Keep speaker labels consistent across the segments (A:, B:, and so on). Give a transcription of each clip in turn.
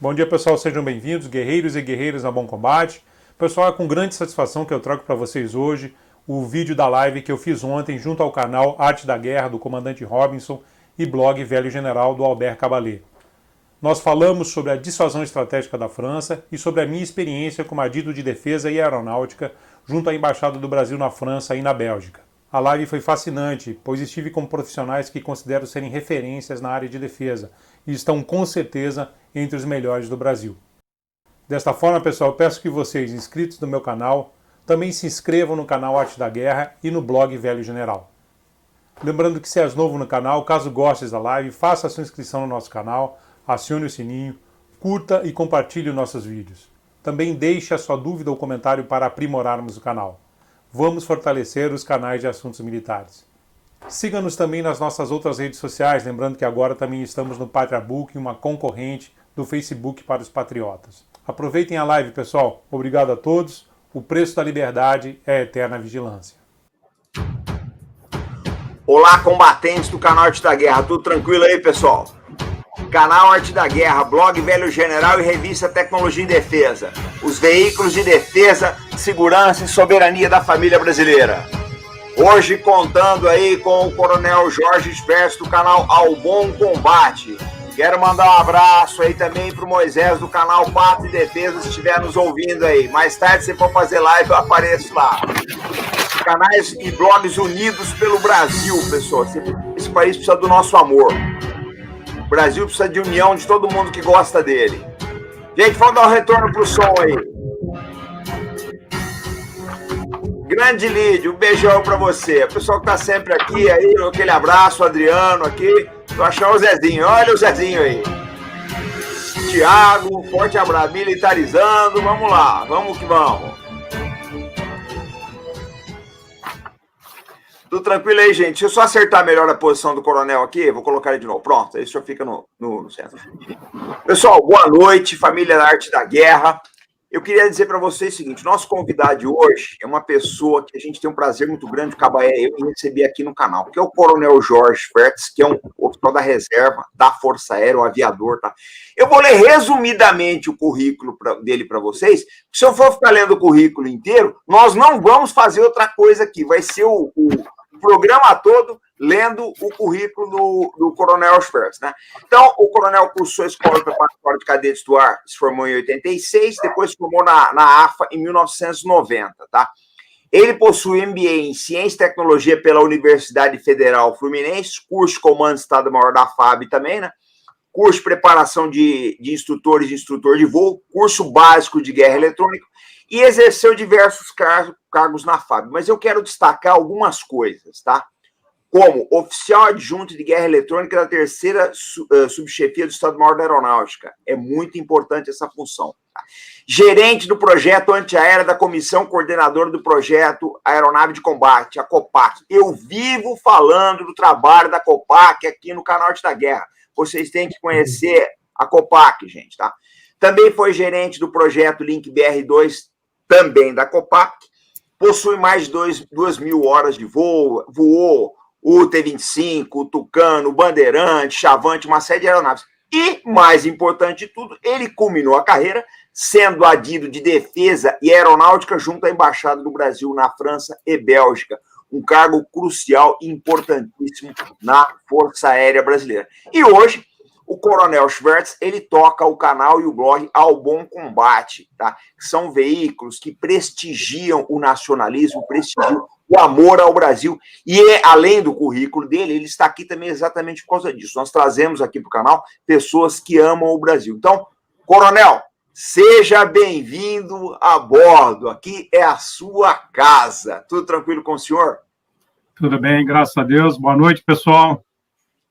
A: Bom dia, pessoal, sejam bem-vindos, guerreiros e guerreiras na Bom Combate. Pessoal, é com grande satisfação que eu trago para vocês hoje o vídeo da live que eu fiz ontem junto ao canal Arte da Guerra do Comandante Robinson e blog Velho General do Albert Cabalé. Nós falamos sobre a dissuasão estratégica da França e sobre a minha experiência como adido de defesa e aeronáutica junto à Embaixada do Brasil na França e na Bélgica. A live foi fascinante, pois estive com profissionais que considero serem referências na área de defesa e estão com certeza entre os melhores do Brasil. Desta forma, pessoal, eu peço que vocês, inscritos no meu canal, também se inscrevam no canal Arte da Guerra e no blog Velho General. Lembrando que se és novo no canal, caso gostes da live, faça a sua inscrição no nosso canal, acione o sininho, curta e compartilhe os nossos vídeos. Também deixe a sua dúvida ou comentário para aprimorarmos o canal. Vamos fortalecer os canais de assuntos militares. Siga-nos também nas nossas outras redes sociais, lembrando que agora também estamos no PatriaBook, uma concorrente do Facebook para os patriotas. Aproveitem a live, pessoal. Obrigado a todos. O preço da liberdade é a eterna vigilância.
B: Olá, combatentes do canal Arte da Guerra. Tudo tranquilo aí, pessoal? Canal Arte da Guerra, blog Velho General e revista Tecnologia em Defesa. Os veículos de defesa, segurança e soberania da família brasileira. Hoje contando aí com o Coronel Jorge Sperts do canal Ao Bom Combate. Quero mandar um abraço aí também pro Moisés do canal Pátria e Defesa, se estiver nos ouvindo aí. Mais tarde, se for fazer live, eu apareço lá. Canais e blogs unidos pelo Brasil, pessoal. Esse país precisa do nosso amor. O Brasil precisa de união de todo mundo que gosta dele. Gente, vamos dar um retorno pro som aí. Grande Lídio, um beijão pra você. O pessoal que tá sempre aqui, aí, aquele abraço, o Adriano aqui. Tô achando o Zezinho, olha o Zezinho aí. Tiago, forte abraço, militarizando, vamos lá, vamos que vamos. Tudo tranquilo aí, gente? Deixa eu só acertar melhor a posição do coronel aqui, vou colocar ele de novo. Pronto, aí só fica no centro. Pessoal, boa noite, família da Arte da Guerra. Eu queria dizer para vocês o seguinte, nosso convidado de hoje é uma pessoa que a gente tem um prazer muito grande, Cabaé, eu receber aqui no canal, que é o Coronel Jorge Sperts, que é um oficial da reserva, da Força Aérea, um aviador, tá? Eu vou ler resumidamente o currículo dele para vocês, se eu for ficar lendo o currículo inteiro, nós não vamos fazer outra coisa aqui, vai ser o programa todo lendo o currículo do Coronel Sperts, né? Então, o coronel cursou a Escola Preparatória de Cadetes do Ar, se formou em 86, depois se formou na AFA em 1990, tá? Ele possui MBA em Ciência e Tecnologia pela Universidade Federal Fluminense, curso de Comando Estado-Maior da FAB também, né? Curso de Preparação de Instrutores e Instrutor de Voo, curso básico de Guerra Eletrônica e exerceu diversos cargos na FAB. Mas eu quero destacar algumas coisas, tá? Como oficial adjunto de guerra eletrônica da 3ª subchefia do Estado-Maior da Aeronáutica. É muito importante essa função. Tá? Gerente do projeto antiaérea da Comissão Coordenadora do Projeto Aeronave de Combate, a COPAC. Eu vivo falando do trabalho da COPAC aqui no canal Arte da Guerra. Vocês têm que conhecer a COPAC, gente, tá? Também foi gerente do projeto Link BR-2, também da COPAC. Possui mais de 2.000 horas de voo, voou o T-25, o Tucano, o Bandeirante, Chavante, uma série de aeronaves. E, mais importante de tudo, ele culminou a carreira sendo adido de defesa e aeronáutica junto à Embaixada do Brasil na França e Bélgica. Um cargo crucial e importantíssimo na Força Aérea Brasileira. E hoje, o Coronel Sperts, ele toca o canal e o blog Ao Bom Combate, tá? Que são veículos que prestigiam o nacionalismo, prestigiam o amor ao Brasil. E, além do currículo dele, ele está aqui também exatamente por causa disso. Nós trazemos aqui para o canal pessoas que amam o Brasil. Então, Coronel, seja bem-vindo a bordo. Aqui é a sua casa. Tudo tranquilo com o senhor?
C: Tudo bem, graças a Deus. Boa noite, pessoal.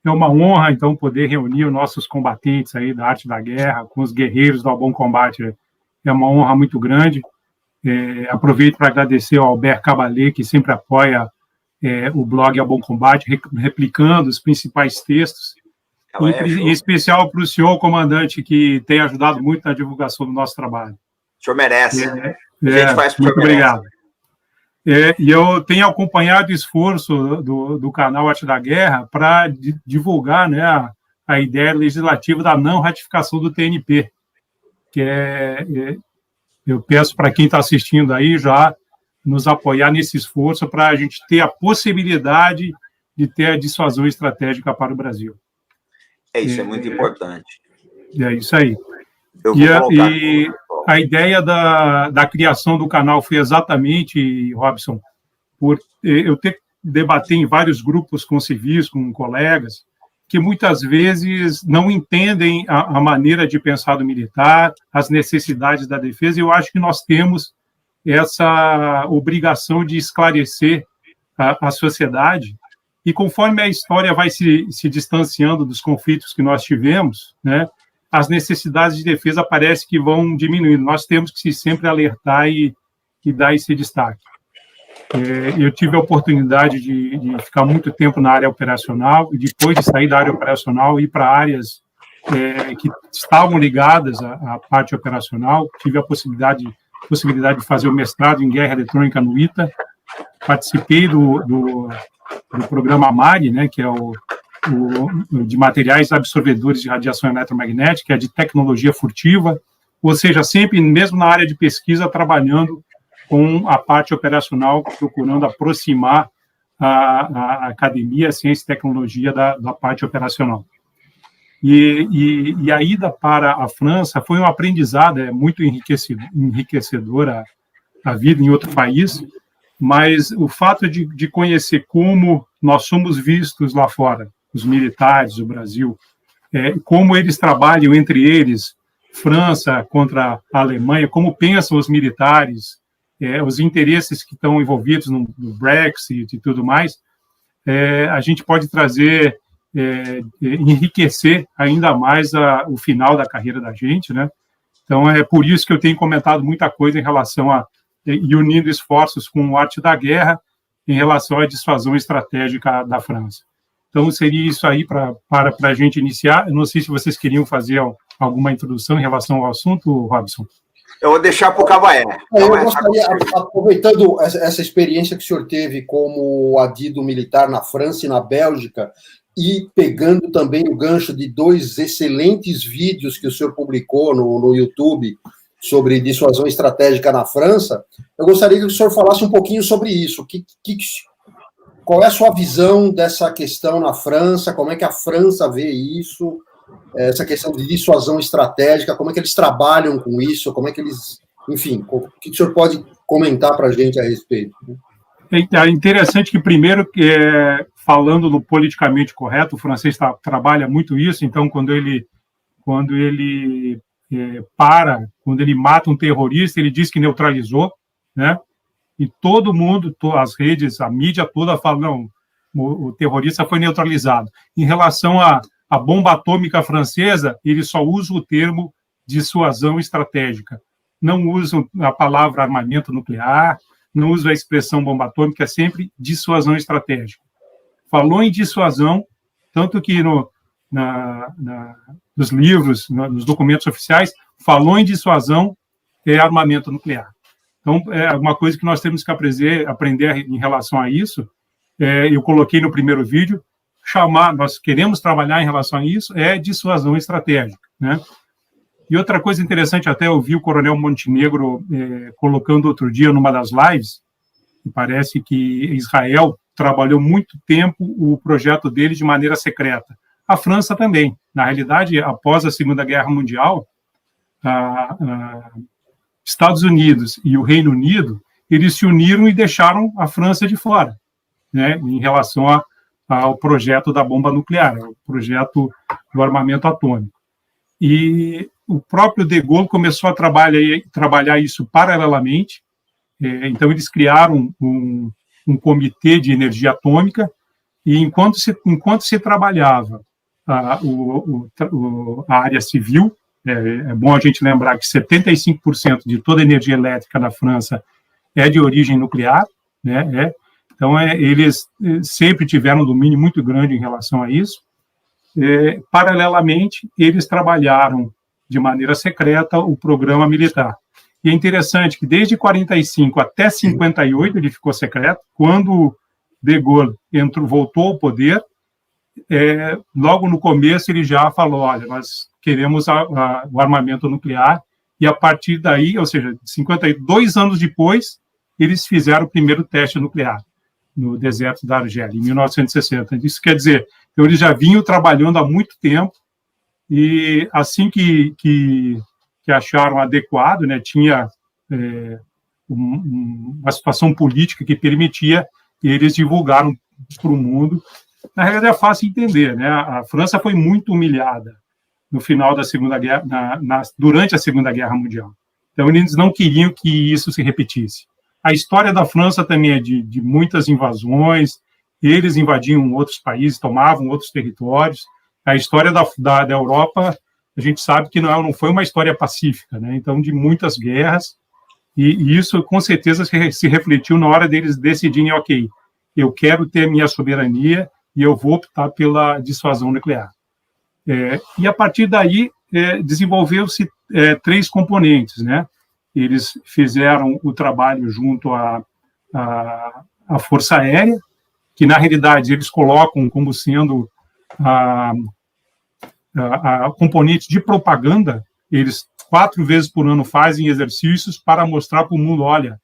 C: É uma honra, então, poder reunir os nossos combatentes aí da Arte da Guerra com os guerreiros do Ao Bom Combate. É uma honra muito grande. Aproveito para agradecer ao Albert Cabalé, que sempre apoia o blog Ao Bom Combate, replicando os principais textos. Em especial para o senhor, comandante, que tem ajudado muito na divulgação do nosso trabalho.
B: O senhor merece. A gente faz
C: muito obrigado. E eu tenho acompanhado o esforço do canal Arte da Guerra para divulgar, né, a ideia legislativa da não ratificação do TNP. que eu peço para quem está assistindo aí já nos apoiar nesse esforço para a gente ter a possibilidade de ter a dissuasão estratégica para o Brasil.
B: Isso é muito importante.
C: É isso aí.
B: Eu vou colocar.
C: E a ideia da criação do canal foi exatamente, Robson, por eu ter debater em vários grupos com civis, com colegas, que muitas vezes não entendem a maneira de pensar do militar, as necessidades da defesa, e eu acho que nós temos essa obrigação de esclarecer a sociedade, e conforme a história vai se distanciando dos conflitos que nós tivemos, né, as necessidades de defesa parece que vão diminuindo. Nós temos que sempre alertar e dar esse destaque. Eu tive a oportunidade de ficar muito tempo na área operacional e depois de sair da área operacional ir para áreas que estavam ligadas à parte operacional. Tive a possibilidade de fazer o mestrado em guerra eletrônica no ITA. Participei do programa MARI, né, que é o de materiais absorvedores de radiação eletromagnética, que é de tecnologia furtiva, ou seja, sempre, mesmo na área de pesquisa, trabalhando com a parte operacional, procurando aproximar a academia, a ciência e tecnologia da parte operacional. E a ida para a França foi um aprendizado, muito enriquecedora a vida em outro país, mas o fato de conhecer como nós somos vistos lá fora, os militares do Brasil, como eles trabalham entre eles, França contra a Alemanha, como pensam os militares, os interesses que estão envolvidos no Brexit e tudo mais, a gente pode trazer, enriquecer ainda mais o final da carreira da gente, né? Então, é por isso que eu tenho comentado muita coisa em relação e unindo esforços com o Arte da Guerra em relação à dissuasão estratégica da França. Então, seria isso aí para a gente iniciar. Eu não sei se vocês queriam fazer alguma introdução em relação ao assunto, Robson.
B: Eu vou deixar para o Cavaé.
D: Eu gostaria, aproveitando essa experiência que o senhor teve como adido militar na França e na Bélgica, e pegando também o gancho de 2 excelentes vídeos que o senhor publicou no YouTube sobre dissuasão estratégica na França, eu gostaria que o senhor falasse um pouquinho sobre isso. Qual é a sua visão dessa questão na França? Como é que a França vê isso? Essa questão de dissuasão estratégica, como é que eles trabalham com isso? Como é que eles... Enfim, o que o senhor pode comentar para a gente a respeito?
C: É interessante que, primeiro, falando no politicamente correto, o francês trabalha muito isso, então, quando ele mata um terrorista, ele diz que neutralizou, né? E todo mundo, as redes, a mídia toda fala, não, o terrorista foi neutralizado. Em relação à bomba atômica francesa, ele só usa o termo dissuasão estratégica. Não usa a palavra armamento nuclear, não usa a expressão bomba atômica, é sempre dissuasão estratégica. Falou em dissuasão, tanto que nos livros, nos documentos oficiais, falou em dissuasão é armamento nuclear. Então, é uma coisa que nós temos que aprender em relação a isso. Eu coloquei no primeiro vídeo, nós queremos trabalhar em relação a isso, dissuasão estratégica, né? E outra coisa interessante, até eu vi o Coronel Montenegro colocando outro dia numa das lives, e parece que Israel trabalhou muito tempo o projeto dele de maneira secreta. A França também. Na realidade, após a Segunda Guerra Mundial, Estados Unidos e o Reino Unido, eles se uniram e deixaram a França de fora, né, em relação ao projeto da bomba nuclear, o projeto do armamento atômico. E o próprio De Gaulle começou a trabalhar isso paralelamente, então eles criaram um comitê de energia atômica, e enquanto se trabalhava a área civil, é bom a gente lembrar que 75% de toda a energia elétrica na França é de origem nuclear, né? Então, eles sempre tiveram um domínio muito grande em relação a isso. Paralelamente, eles trabalharam de maneira secreta o programa militar. E é interessante que desde 45 até 58 ele ficou secreto. Quando De Gaulle voltou ao poder, logo no começo ele já falou, olha, nós queremos o armamento nuclear, e a partir daí, ou seja, 52 anos depois, eles fizeram o primeiro teste nuclear no deserto da Argélia, em 1960. Isso quer dizer, então, eles já vinham trabalhando há muito tempo, e assim que acharam adequado, né, tinha uma situação política que permitia, e eles divulgaram para o mundo. Na realidade, é fácil entender, né? A França foi muito humilhada no final da Segunda Guerra, durante a Segunda Guerra Mundial. Então, eles não queriam que isso se repetisse. A história da França também é de muitas invasões, eles invadiam outros países, tomavam outros territórios. A história da Europa, a gente sabe que não foi uma história pacífica, né? Então, de muitas guerras, e isso, com certeza, se refletiu na hora deles decidirem, ok, eu quero ter minha soberania e eu vou optar pela dissuasão nuclear. E, a partir daí, desenvolveu-se 3 componentes, né? Eles fizeram o trabalho junto à Força Aérea, que, na realidade, eles colocam como sendo a componente de propaganda. Eles 4 vezes por ano fazem exercícios para mostrar para o mundo, olha,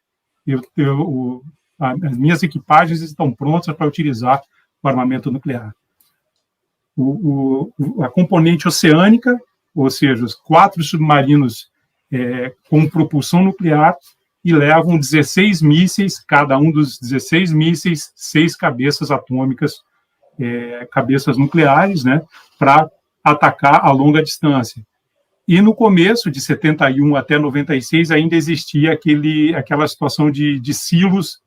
C: as minhas equipagens estão prontas para utilizar o armamento nuclear. A componente oceânica, ou seja, os 4 submarinos com propulsão nuclear, e levam 16 mísseis, cada um dos 16 mísseis, 6 cabeças atômicas, cabeças nucleares, né, para atacar a longa distância. E no começo, de 71 até 96, ainda existia aquela situação de silos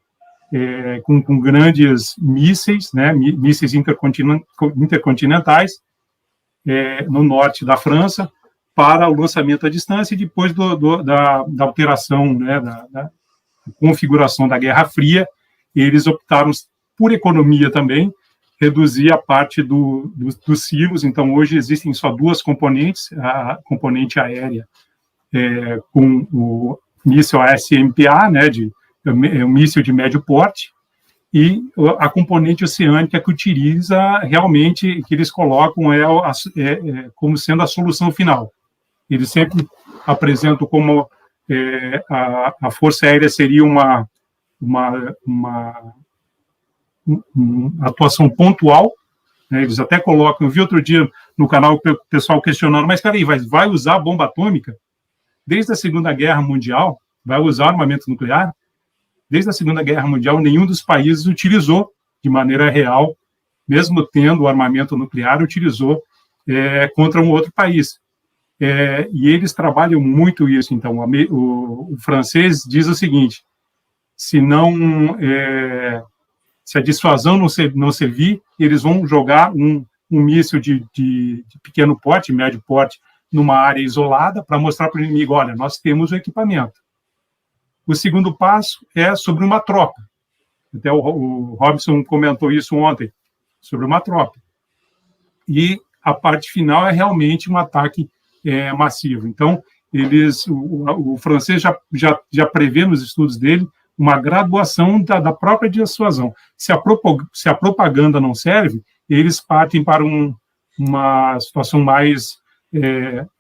C: com grandes mísseis, né, mísseis intercontinentais, no norte da França, para o lançamento à distância, e depois da alteração, né, da configuração da Guerra Fria, eles optaram, por economia também, reduzir a parte dos silos. Então, hoje existem só 2 componentes, a componente aérea com o míssil ASMPA, né, um míssil de médio porte, e a componente oceânica que utiliza realmente, que eles colocam como sendo a solução final. Eles sempre apresentam como a Força Aérea seria uma atuação pontual, né? Eles até colocam, eu vi outro dia no canal o pessoal questionando, mas, cara, vai usar bomba atômica? Desde a Segunda Guerra Mundial, vai usar armamento nuclear? Desde a Segunda Guerra Mundial, nenhum dos países utilizou de maneira real, mesmo tendo o armamento nuclear, utilizou contra um outro país. E eles trabalham muito isso. Então, o francês diz o seguinte: se a dissuasão não servir, eles vão jogar um míssil de pequeno porte, médio porte, numa área isolada, para mostrar para o inimigo, olha, nós temos o equipamento. O segundo passo é sobre uma tropa. Até o Robson comentou isso ontem, sobre uma tropa. E a parte final é realmente um ataque massivo. Então, o francês já prevê nos estudos dele uma graduação da própria dissuasão. Se a propaganda não serve, eles partem para uma situação mais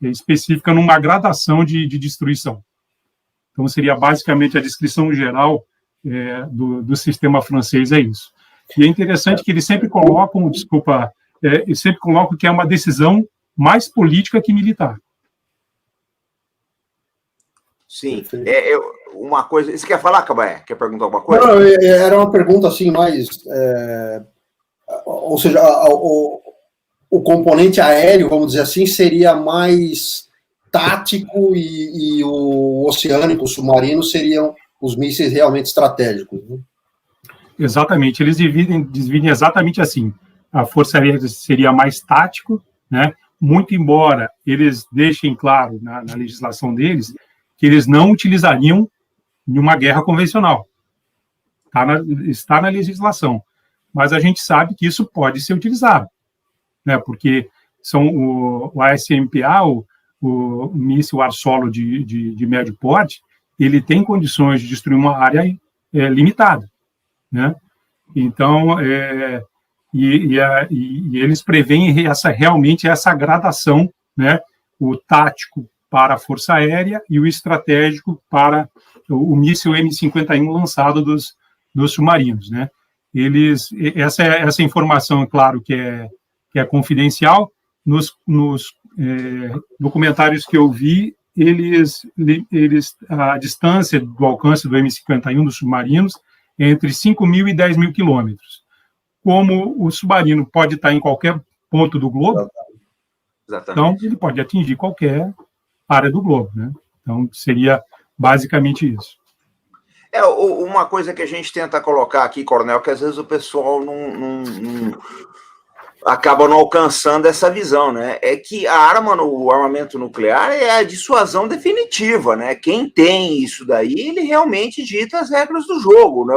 C: específica, numa gradação de destruição. Então, seria basicamente a descrição geral do sistema francês, é isso. E é interessante que eles sempre colocam, que é uma decisão mais política que militar.
B: Sim. Uma coisa... Você quer falar, Cabaé? Quer perguntar alguma coisa?
D: Não, era uma pergunta assim mais... ou seja, o componente aéreo, vamos dizer assim, seria mais tático e o oceânico, o submarino, seriam os mísseis realmente estratégicos, né?
C: Exatamente. Eles dividem exatamente assim. A Força Aérea seria mais tático, né? Muito embora eles deixem claro na legislação deles que eles não utilizariam em uma guerra convencional. Está na legislação. Mas a gente sabe que isso pode ser utilizado, né? Porque são o ASMPA, o míssil ar-solo de médio porte, ele tem condições de destruir uma área limitada, né? Então, eles preveem realmente essa gradação, né? O tático para a Força Aérea e o estratégico para o míssil M51 lançado dos submarinos, né? Essa informação, é claro, que é confidencial. Nos documentários que eu vi, a distância do alcance do M51 dos submarinos é entre 5.000 e 10.000 quilômetros. Como o submarino pode estar em qualquer ponto do globo, então ele pode atingir qualquer área do globo, né? Então, seria basicamente isso.
B: Uma coisa que a gente tenta colocar aqui, Coronel, que às vezes o pessoal não acaba não alcançando essa visão, né? É que o armamento nuclear é a dissuasão definitiva, né? Quem tem isso daí, ele realmente dita as regras do jogo, né?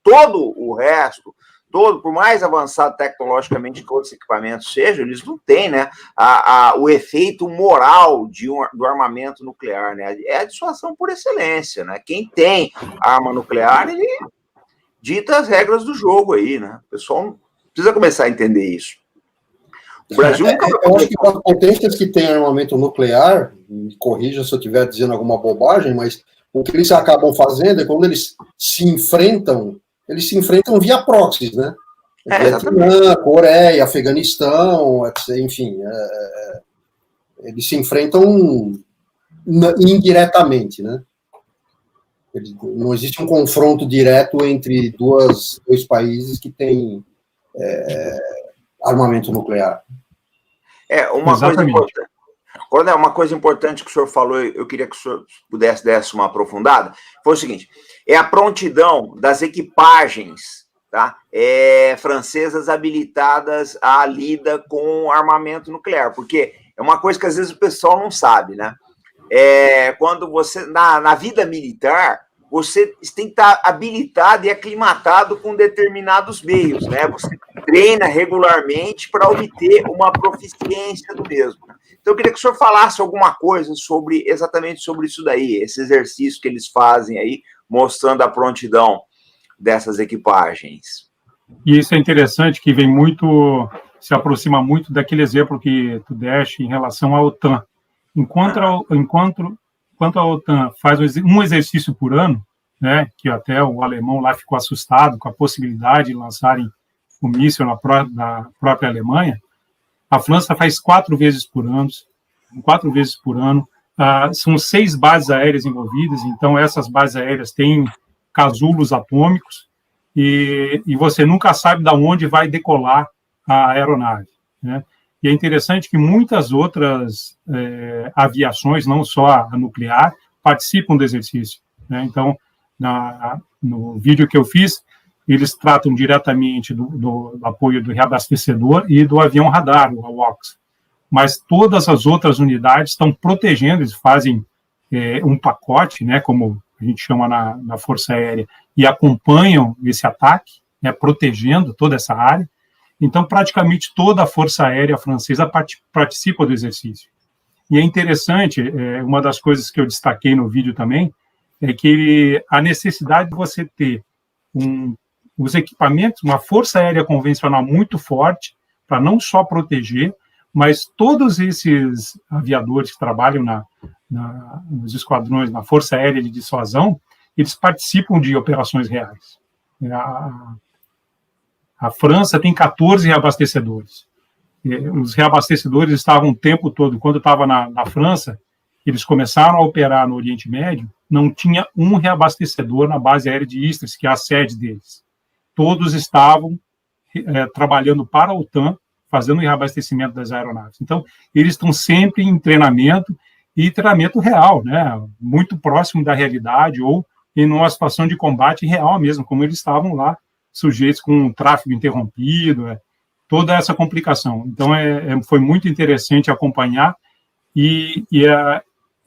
B: Todo o resto, por mais avançado tecnologicamente que outros equipamentos sejam, eles não têm, né, o efeito moral do armamento nuclear, né? É a dissuasão por excelência, né? Quem tem arma nuclear, ele dita as regras do jogo aí, né? O pessoal precisa começar a entender isso. O Brasil nunca...
D: Eu acho que as potências que têm armamento nuclear, me corrija se eu estiver dizendo alguma bobagem, mas o que eles acabam fazendo é quando eles se enfrentam via proxies, né? Vietnã, Coreia, Afeganistão, enfim, eles se enfrentam indiretamente, né? Não existe um confronto direto entre dois países que têm armamento nuclear.
B: Uma coisa importante que o senhor falou, eu queria que o senhor pudesse dar uma aprofundada, foi o seguinte: é a prontidão das equipagens, tá, francesas habilitadas à lida com armamento nuclear, porque é uma coisa que às vezes o pessoal não sabe, né? Quando você, na vida militar, você tem que estar habilitado e aclimatado com determinados meios, né? Você treina regularmente para obter uma proficiência do mesmo. Então, eu queria que o senhor falasse alguma coisa exatamente sobre isso daí, esse exercício que eles fazem aí, mostrando a prontidão dessas equipagens.
C: E isso é interessante, que se aproxima muito daquele exemplo que tu deste em relação à OTAN. Enquanto a OTAN faz um exercício por ano, né, que até o alemão lá ficou assustado com a possibilidade de lançarem o míssil na própria Alemanha, a França faz 4 vezes por ano. São 6 bases aéreas envolvidas, então essas bases aéreas têm casulos atômicos e você nunca sabe de onde vai decolar a aeronave, né? E é interessante que muitas outras aviações, não só a nuclear, participam do exercício, né? Então, no vídeo que eu fiz, eles tratam diretamente do apoio do reabastecedor e do avião radar, o AWACS. Mas todas as outras unidades estão protegendo, eles fazem um pacote, né, como a gente chama na Força Aérea, e acompanham esse ataque, né, protegendo toda essa área. Então, praticamente toda a Força Aérea francesa participa do exercício. E é interessante, uma das coisas que eu destaquei no vídeo também, é que a necessidade de você ter os equipamentos, uma Força Aérea convencional muito forte, para não só proteger, mas todos esses aviadores que trabalham nos esquadrões, na Força Aérea de dissuasão, eles participam de operações reais. A França tem 14 reabastecedores. Os reabastecedores estavam o tempo todo, quando eu estava na França, eles começaram a operar no Oriente Médio, não tinha um reabastecedor na base aérea de Istres, que é a sede deles. Todos estavam trabalhando para a OTAN, fazendo o reabastecimento das aeronaves. Então, eles estão sempre em treinamento, e treinamento real, né? Muito próximo da realidade, ou em uma situação de combate real mesmo, como eles estavam lá, sujeitos com o tráfego interrompido, toda essa complicação. Então, foi muito interessante acompanhar, e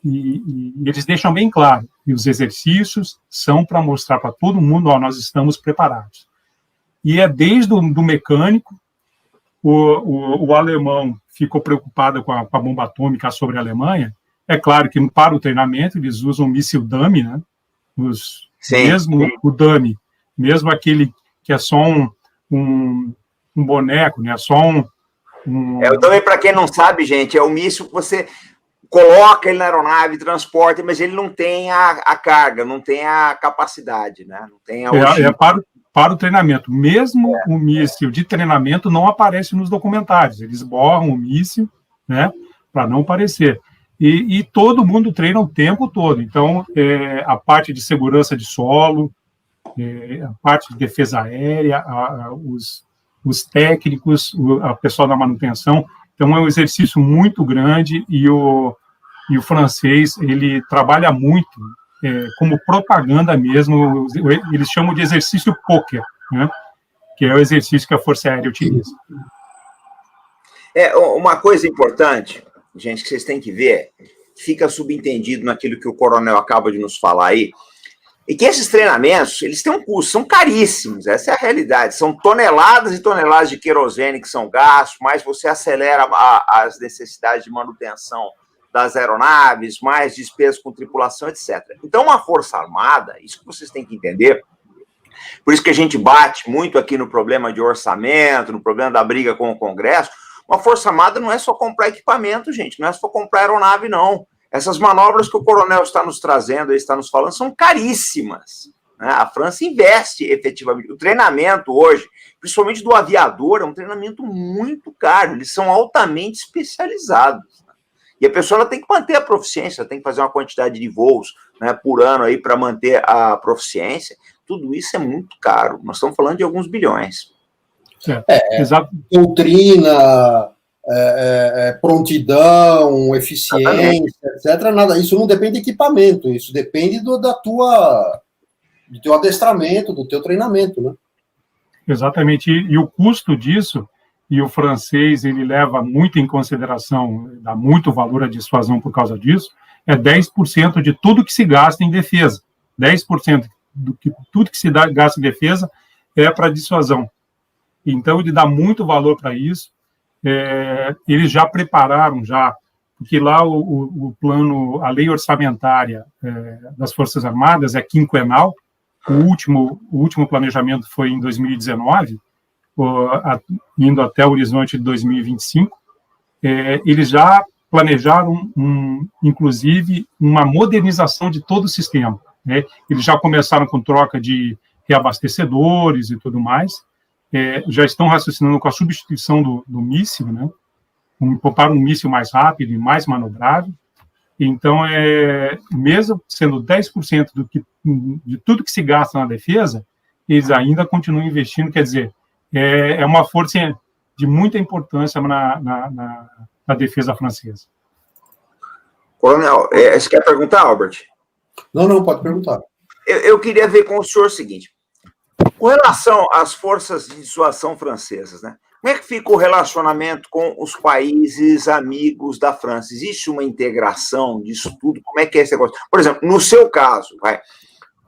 C: eles deixam bem claro que os exercícios são para mostrar para todo mundo, nós estamos preparados. E desde o mecânico, o alemão ficou preocupado com a bomba atômica sobre a Alemanha. É claro que para o treinamento eles usam o míssil dummy, né? Mesmo o dummy, mesmo aquele que é só um boneco, né? Só
B: o dummy, para quem não sabe, gente, é o míssil que você coloca ele na aeronave, transporta, mas ele não tem a carga, não tem a capacidade, né? Não tem
C: para o treinamento. Mesmo o míssil de treinamento não aparece nos documentários. Eles borram o míssil, né, para não aparecer. E todo mundo treina o tempo todo. Então, a parte de segurança de solo, a parte de defesa aérea, os técnicos, a pessoal da manutenção. Então, é um exercício muito grande e o francês, ele trabalha muito como propaganda mesmo. Eles chamam de exercício poker, né? Que é o exercício que a Força Aérea utiliza.
B: Uma coisa importante, gente, que vocês têm que ver, fica subentendido naquilo que o coronel acaba de nos falar aí, e que esses treinamentos, eles têm um custo, são caríssimos, essa é a realidade, são toneladas e toneladas de querosene que são gastos, mais você acelera as necessidades de manutenção das aeronaves, mais despesas com tripulação, etc. Então, uma força armada, isso que vocês têm que entender, por isso que a gente bate muito aqui no problema de orçamento, no problema da briga com o Congresso, uma força armada não é só comprar equipamento, gente, não é só comprar aeronave, não. Essas manobras que o coronel está nos trazendo, está nos falando, são caríssimas, né? A França investe efetivamente. O treinamento hoje, principalmente do aviador, é um treinamento muito caro, eles são altamente especializados. E a pessoa ela tem que manter a proficiência, tem que fazer uma quantidade de voos, né, por ano aí para manter a proficiência. Tudo isso é muito caro. Nós estamos falando de alguns bilhões.
C: Exato.
D: Doutrina, prontidão, eficiência, etc. Nada. Isso não depende de equipamento. Isso depende do teu adestramento, do teu treinamento, né?
C: Exatamente. E o custo disso, e o francês ele leva muito em consideração, dá muito valor à dissuasão por causa disso, é 10% de tudo que se gasta em defesa. 10% tudo que se gasta em defesa é para dissuasão. Então, ele dá muito valor para isso. Eles já prepararam, porque lá o plano, a lei orçamentária das Forças Armadas é quinquenal. O último planejamento foi em 2019, indo até o horizonte de 2025, eles já planejaram, inclusive, uma modernização de todo o sistema, né? Eles já começaram com troca de reabastecedores e tudo mais, já estão raciocinando com a substituição do míssil, né? Para um míssil mais rápido e mais manobrável. Então, mesmo sendo 10% de tudo que se gasta na defesa, eles ainda continuam investindo, quer dizer, é uma força de muita importância na defesa francesa.
B: Coronel, você quer perguntar, Albert?
D: Não, pode perguntar.
B: Eu queria ver com o senhor o seguinte, com relação às forças de dissuasão francesas, né? Como é que fica o relacionamento com os países amigos da França? Existe uma integração disso tudo? Como é que é esse negócio? Por exemplo, no seu caso,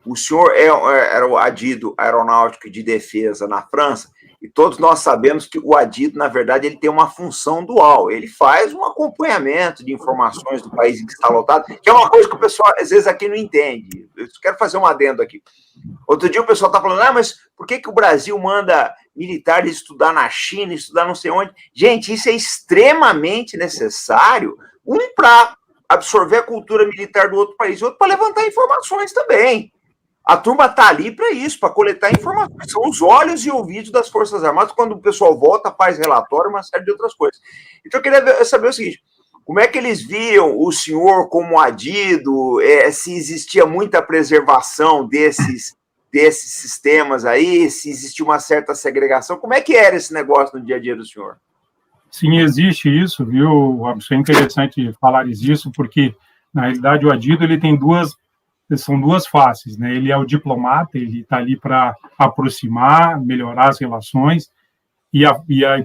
B: o senhor era o adido aeronáutico de defesa na França, e todos nós sabemos que o adido, na verdade, ele tem uma função dual. Ele faz um acompanhamento de informações do país em que está lotado, que é uma coisa que o pessoal, às vezes, aqui não entende. Eu quero fazer um adendo aqui. Outro dia o pessoal está falando, mas por que o Brasil manda militares estudar na China, estudar não sei onde? Gente, isso é extremamente necessário, para absorver a cultura militar do outro país, e outro para levantar informações também. A turma está ali para isso, para coletar informações. São os olhos e ouvidos das Forças Armadas, quando o pessoal volta, faz relatório, uma série de outras coisas. Então, eu queria saber o seguinte, como é que eles viam o senhor como adido, se existia muita preservação desses sistemas aí, se existia uma certa segregação, como é que era esse negócio no dia a dia do senhor?
C: Sim, existe isso, viu? É interessante falar isso, porque, na realidade, o adido ele tem são duas faces, né? Ele é o diplomata, ele está ali para aproximar, melhorar as relações, e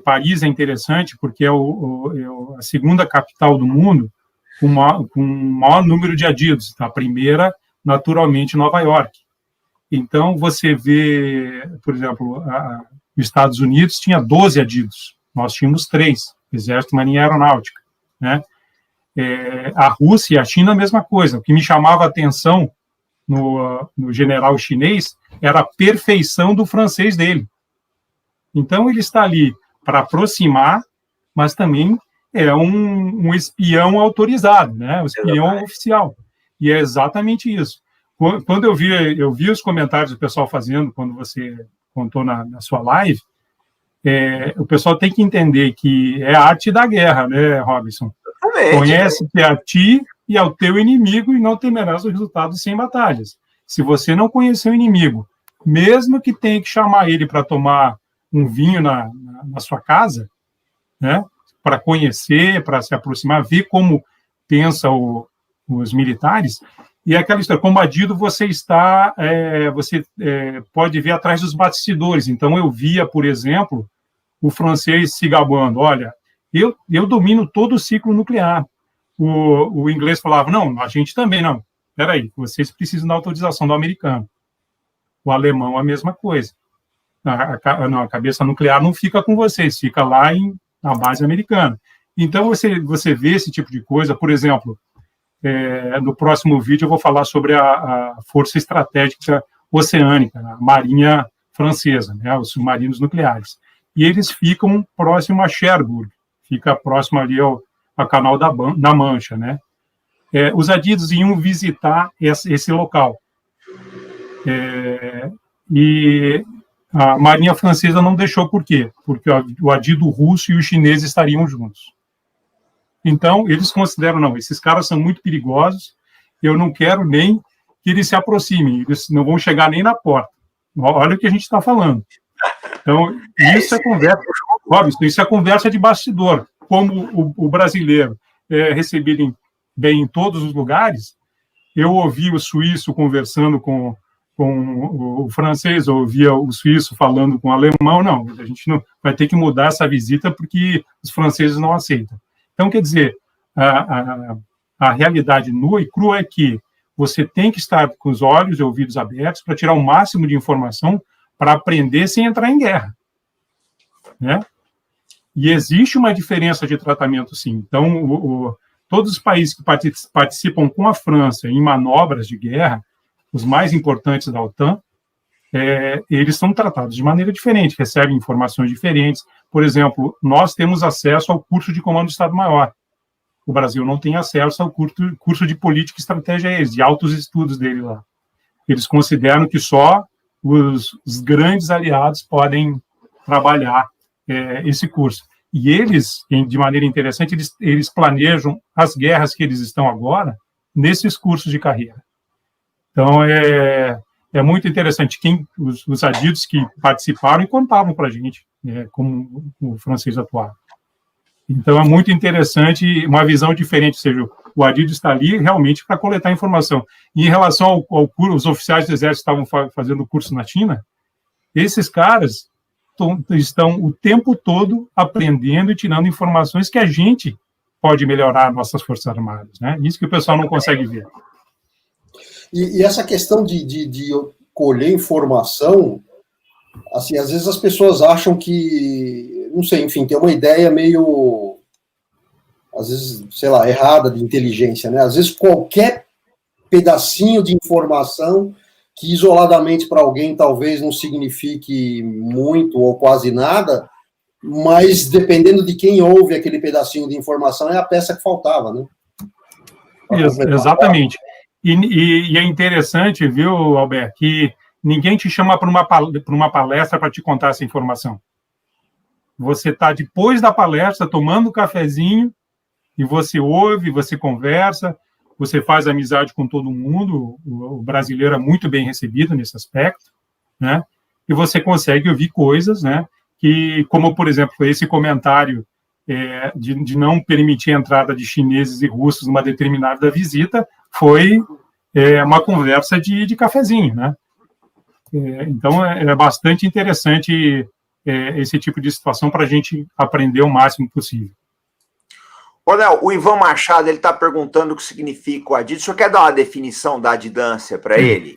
C: Paris é interessante porque é a segunda capital do mundo com o maior número de adidos, tá? A primeira, naturalmente, Nova York. Então, você vê, por exemplo, os Estados Unidos tinha 12 adidos, nós tínhamos 3, Exército, Marinha e Aeronáutica, né? A Rússia e a China, a mesma coisa. O que me chamava a atenção no general chinês era a perfeição do francês dele. Então, ele está ali para aproximar, mas também é um espião autorizado, né? Um espião oficial. E é exatamente isso. Quando eu vi os comentários do pessoal fazendo, quando você contou na sua live, o pessoal tem que entender que é a arte da guerra, né, Robinson? Conhece-te a ti e ao teu inimigo e não temerás os resultados sem batalhas. Se você não conhecer o inimigo, mesmo que tenha que chamar ele para tomar um vinho na sua casa, né, para conhecer, para se aproximar, ver como pensam os militares, e aquela história, como bandido, você pode ver atrás dos bastidores. Então, eu via, por exemplo, o francês se gabando, olha, eu domino todo o ciclo nuclear. O inglês falava, não, a gente também não. Espera aí, vocês precisam da autorização do americano. O alemão, a mesma coisa. A cabeça nuclear não fica com vocês, fica lá na base americana. Então, você vê esse tipo de coisa, por exemplo, no próximo vídeo eu vou falar sobre a Força Estratégica Oceânica, a Marinha Francesa, né, os submarinos nucleares. E eles ficam próximo a Cherbourg, fica próximo ali ao Canal da Mancha, né? Os adidos iam visitar esse local. E a Marinha Francesa não deixou, por quê? Porque o adido russo e o chinês estariam juntos. Então, eles consideram, não, esses caras são muito perigosos, eu não quero nem que eles se aproximem, eles não vão chegar nem na porta. Olha o que a gente está falando. Então, isso é conversa, Robson, isso é conversa de bastidor. Como o brasileiro é recebido bem em todos os lugares, eu ouvi o suíço conversando com o francês, eu ouvia o suíço falando com o alemão, não, a gente não vai ter que mudar essa visita porque os franceses não aceitam. Então, quer dizer, a realidade nua e crua é que você tem que estar com os olhos e ouvidos abertos para tirar o máximo de informação para aprender sem entrar em guerra, né? E existe uma diferença de tratamento, sim. Então, todos os países que participam com a França em manobras de guerra, os mais importantes da OTAN, eles são tratados de maneira diferente, recebem informações diferentes. Por exemplo, nós temos acesso ao curso de Comando do Estado-Maior. O Brasil não tem acesso ao curso de Política e Estratégia, de altos estudos dele lá. Eles consideram que só os grandes aliados podem trabalhar esse curso. E eles, de maneira interessante, eles planejam as guerras que eles estão agora nesses cursos de carreira. Então, é muito interessante. Os adidos que participaram e contavam para a gente como o francês atuava. Então, é muito interessante, uma visão diferente, ou seja, o adido está ali realmente para coletar informação. E em relação ao curso, os oficiais do Exército estavam fazendo o curso na China, esses caras estão o tempo todo aprendendo e tirando informações que a gente pode melhorar nossas Forças Armadas, né? Isso que o pessoal não consegue ver.
D: E essa questão de colher informação, assim, às vezes as pessoas acham que, não sei, enfim, tem uma ideia meio, às vezes, sei lá, errada de inteligência, né? Às vezes qualquer pedacinho de informação que isoladamente para alguém talvez não signifique muito ou quase nada, mas dependendo de quem ouve aquele pedacinho de informação, é a peça que faltava, né?
C: Exatamente. E é interessante, viu, Alberto, que ninguém te chama para uma palestra para te contar essa informação. Você está, depois da palestra, tomando um cafezinho, e você ouve, você conversa, você faz amizade com todo mundo, o brasileiro é muito bem recebido nesse aspecto, né? E você consegue ouvir coisas, né? Que, como, por exemplo, esse comentário de não permitir a entrada de chineses e russos numa determinada visita, foi uma conversa de cafezinho, né? Então, é bastante interessante esse tipo de situação para a gente aprender o máximo possível.
B: Ô, Léo, o Ivan Machado está perguntando o que significa o adido. O senhor quer dar uma definição da adidância para ele?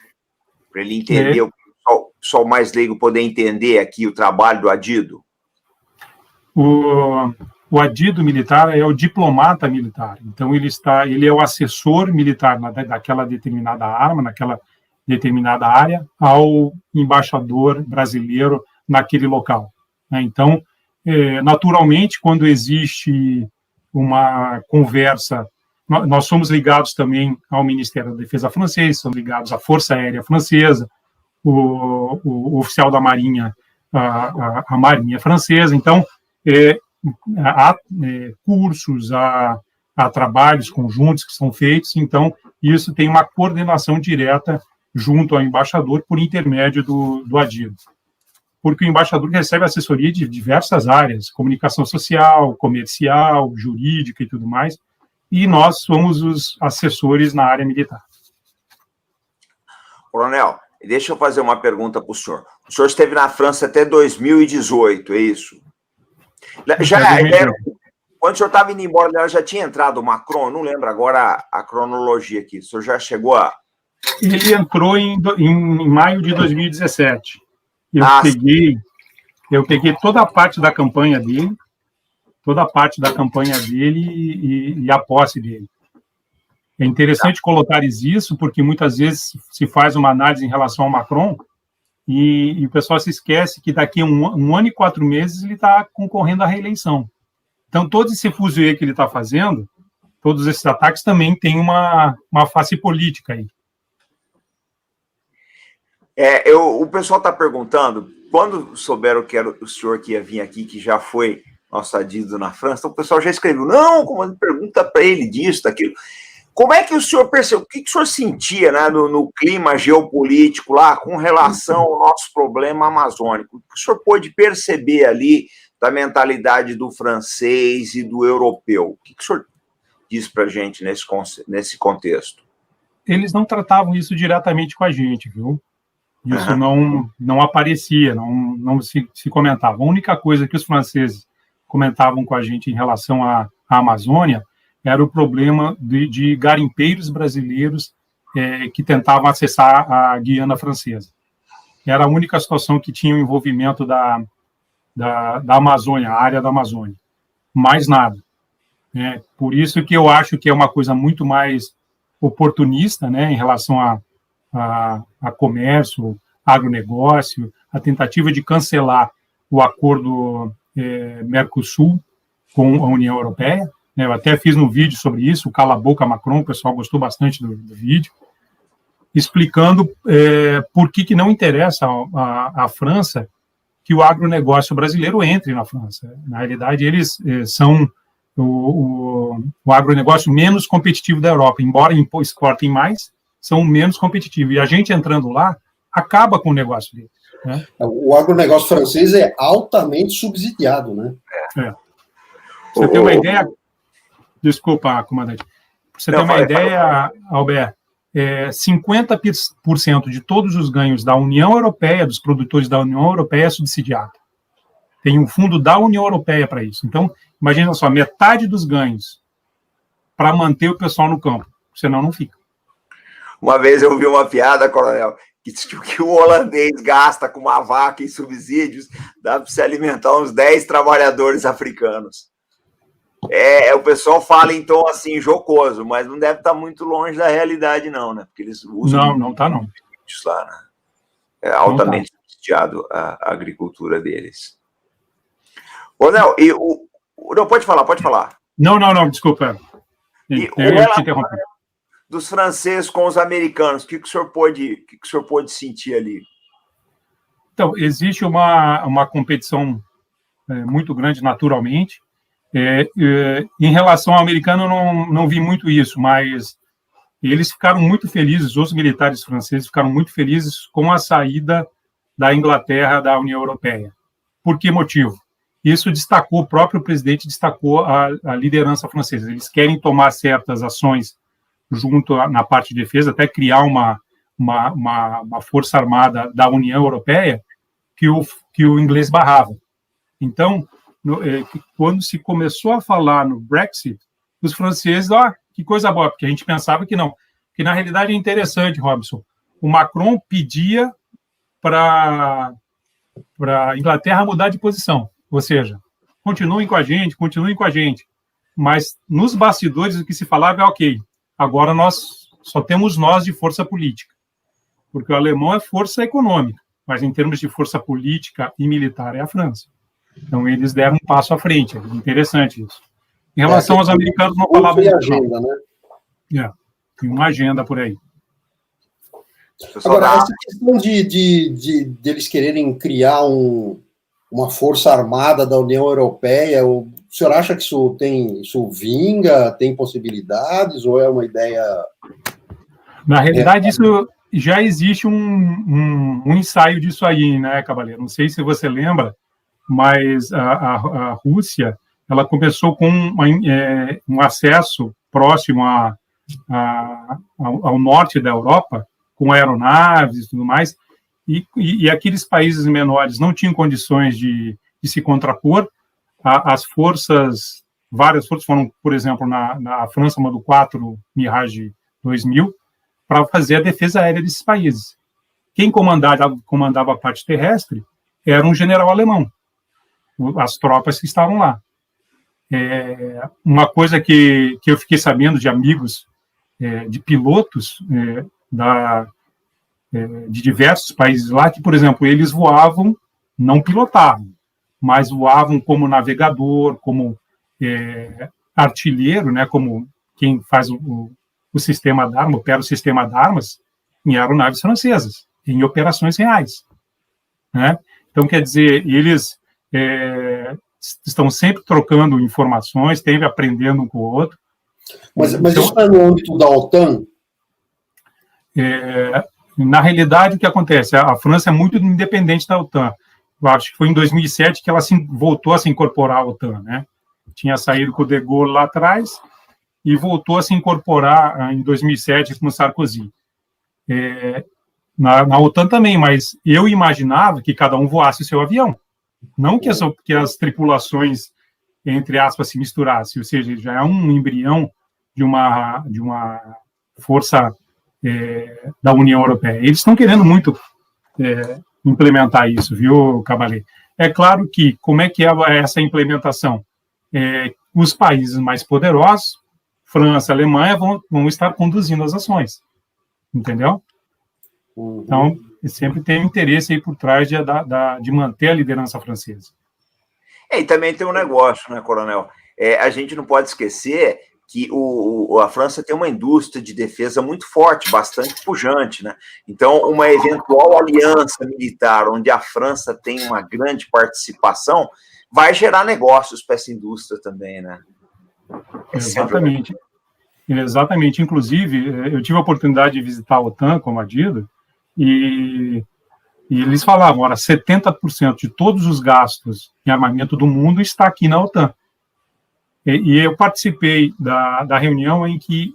B: Para ele entender, só o mais leigo poder entender aqui o trabalho do adido?
C: O adido militar é o diplomata militar. Então, ele é o assessor militar daquela determinada arma, naquela determinada área, ao embaixador brasileiro naquele local. Então, naturalmente, quando existe uma conversa. Nós somos ligados também ao Ministério da Defesa francês, somos ligados à Força Aérea Francesa, o oficial da Marinha, a Marinha Francesa. Então, há cursos, há trabalhos conjuntos que são feitos, então isso tem uma coordenação direta junto ao embaixador por intermédio do ADIDO. Porque o embaixador recebe assessoria de diversas áreas, comunicação social, comercial, jurídica e tudo mais, e nós somos os assessores na área militar.
B: Coronel, deixa eu fazer uma pergunta para o senhor. O senhor esteve na França até 2018, é isso? Quando o senhor estava indo embora, já tinha entrado o Macron? Não lembro agora a cronologia aqui. O senhor já chegou a...
C: Ele entrou em maio de 2017. Eu peguei toda a parte da campanha dele, e a posse dele. É interessante colocar isso, porque muitas vezes se faz uma análise em relação ao Macron e o pessoal se esquece que daqui a um ano e 4 meses ele está concorrendo à reeleição. Então, todo esse fuzuê que ele está fazendo, todos esses ataques também têm uma face política aí.
B: O pessoal está perguntando, quando souberam que era o senhor que ia vir aqui, que já foi nosso adido na França, então o pessoal já escreveu, não, como pergunta para ele disso, daquilo. Como é que o senhor percebeu, o que o senhor sentia, né, no clima geopolítico lá, com relação ao nosso problema amazônico? O que o senhor pôde perceber ali da mentalidade do francês e do europeu? O que o senhor diz para a gente nesse contexto?
C: Eles não tratavam isso diretamente com a gente, viu? Isso não aparecia, não se comentava. A única coisa que os franceses comentavam com a gente em relação à Amazônia era o problema de garimpeiros brasileiros que tentavam acessar a Guiana Francesa. Era a única situação que tinha o envolvimento da Amazônia, a área da Amazônia. Mais nada. Por isso que eu acho que é uma coisa muito mais oportunista, né, em relação a comércio, agronegócio, a tentativa de cancelar o acordo Mercosul com a União Europeia. Eu até fiz um vídeo sobre isso, o Cala a Boca Macron, o pessoal gostou bastante do vídeo, explicando por que não interessa à França que o agronegócio brasileiro entre na França. Na realidade, eles são o agronegócio menos competitivo da Europa, embora exportem mais, são menos competitivos. E a gente entrando lá, acaba com o negócio deles. Né?
D: O agronegócio francês é altamente subsidiado, né?
C: Você tem uma ideia... Desculpa, comandante. Para você ter uma ideia, Albert, 50% de todos os ganhos da União Europeia, dos produtores da União Europeia, é subsidiado. Tem um fundo da União Europeia para isso. Então, imagina só, metade dos ganhos para manter o pessoal no campo, senão não fica.
B: Uma vez eu ouvi uma piada, coronel, que o holandês gasta com uma vaca em subsídios, dá para se alimentar uns 10 trabalhadores africanos. O pessoal fala, então, assim, jocoso, mas não deve estar muito longe da realidade, não, né? Porque eles usam...
C: Não está, não.
B: Lá, né? É altamente subsidiado a agricultura deles. Coronel, não, pode falar.
C: Não, desculpa. Eu te interrompi.
B: Dos franceses com os americanos, o que o senhor pôde sentir ali?
C: Então, existe uma competição muito grande, naturalmente. Em relação ao americano, eu não vi muito isso, mas eles ficaram muito felizes, os militares franceses ficaram muito felizes com a saída da Inglaterra da União Europeia. Por que motivo? Isso destacou, o próprio presidente destacou a liderança francesa. Eles querem tomar certas ações junto na parte de defesa, até criar uma força armada da União Europeia que o inglês barrava. Então, quando se começou a falar no Brexit, os franceses, que coisa boa, porque a gente pensava que não. Porque, na realidade, é interessante, Robson. O Macron pedia para a Inglaterra mudar de posição. Ou seja, continuem com a gente. Mas, nos bastidores, o que se falava é, ok, agora nós só temos nós de força política. Porque o alemão é força econômica, mas em termos de força política e militar é a França. Então, eles deram um passo à frente. É interessante isso. Em relação aos americanos, não falavam
D: muito.
C: Agenda,
D: né?
C: Tem uma agenda por aí.
D: Agora, essa questão de eles quererem criar uma força armada da União Europeia, o senhor acha que isso vinga, tem possibilidades, ou é uma ideia...
C: Na realidade, isso já existe um ensaio disso aí, né, Cavaleiro? Não sei se você lembra, mas a Rússia, ela começou com um acesso próximo ao norte da Europa, com aeronaves e tudo mais, e aqueles países menores não tinham condições de se contrapor. As várias forças foram, por exemplo, na França, mandou 4 Mirage 2000 para fazer a defesa aérea desses países. Quem comandava a parte terrestre era um general alemão, as tropas que estavam lá. Uma coisa que eu fiquei sabendo de amigos, de pilotos de diversos países lá, que, por exemplo, eles voavam, não pilotavam, mas voavam como navegador, como artilheiro, né, como quem faz o sistema de armas, opera o sistema de armas em aeronaves francesas, em operações reais. Né? Então, quer dizer, eles estão sempre trocando informações, sempre aprendendo um com o outro.
D: Mas então, isso é no âmbito da OTAN?
C: Na realidade, o que acontece? A França é muito independente da OTAN. Eu acho que foi em 2007 que ela voltou a se incorporar à OTAN. Né? Tinha saído com o De Gaulle lá atrás e voltou a se incorporar em 2007 com o Sarkozy. Na OTAN também, mas eu imaginava que cada um voasse o seu avião. Não que as tripulações, entre aspas, se misturassem, ou seja, já é um embrião de uma força da União Europeia. Eles estão querendo muito implementar isso, viu, Cavaleiro? É claro que, como é que é essa implementação? Os países mais poderosos, França, Alemanha, vão estar conduzindo as ações, entendeu? Então, sempre tem interesse aí por trás de manter a liderança francesa.
B: E também tem um negócio, né, Coronel? A gente não pode esquecer que a França tem uma indústria de defesa muito forte, bastante pujante, né? Então, uma eventual aliança militar onde a França tem uma grande participação vai gerar negócios para essa indústria também, né?
C: Exatamente. Exatamente. Inclusive, eu tive a oportunidade de visitar a OTAN como adido, e eles falavam, olha, 70% de todos os gastos em armamento do mundo está aqui na OTAN. E eu participei da reunião em que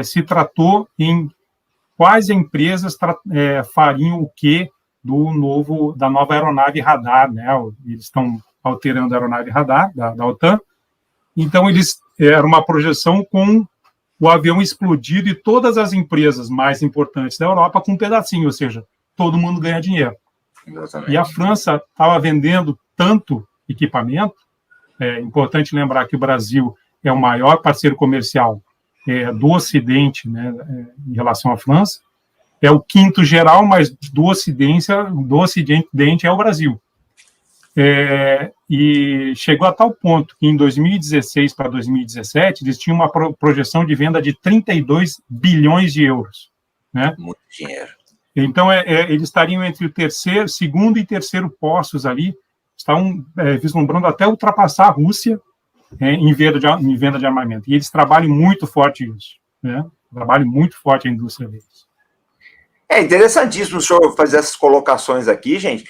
C: se tratou em quais empresas fariam o quê da nova aeronave radar, né? Eles estão alterando a aeronave radar da OTAN. Então, era uma projeção com o avião explodido e todas as empresas mais importantes da Europa com um pedacinho, ou seja, todo mundo ganha dinheiro. Exatamente. E a França estava vendendo tanto equipamento. É importante lembrar que o Brasil é o maior parceiro comercial do Ocidente, né, em relação à França. É o quinto geral, mas do Ocidente é o Brasil. E chegou a tal ponto que em 2016 para 2017 eles tinham uma projeção de venda de 32 bilhões de euros. Né?
B: Muito dinheiro.
C: Então, eles estariam entre o segundo e terceiro postos ali, estavam vislumbrando até ultrapassar a Rússia em venda de armamento. E eles trabalham muito forte isso. Né? Trabalham muito forte a indústria deles.
B: É interessantíssimo o senhor fazer essas colocações aqui, gente,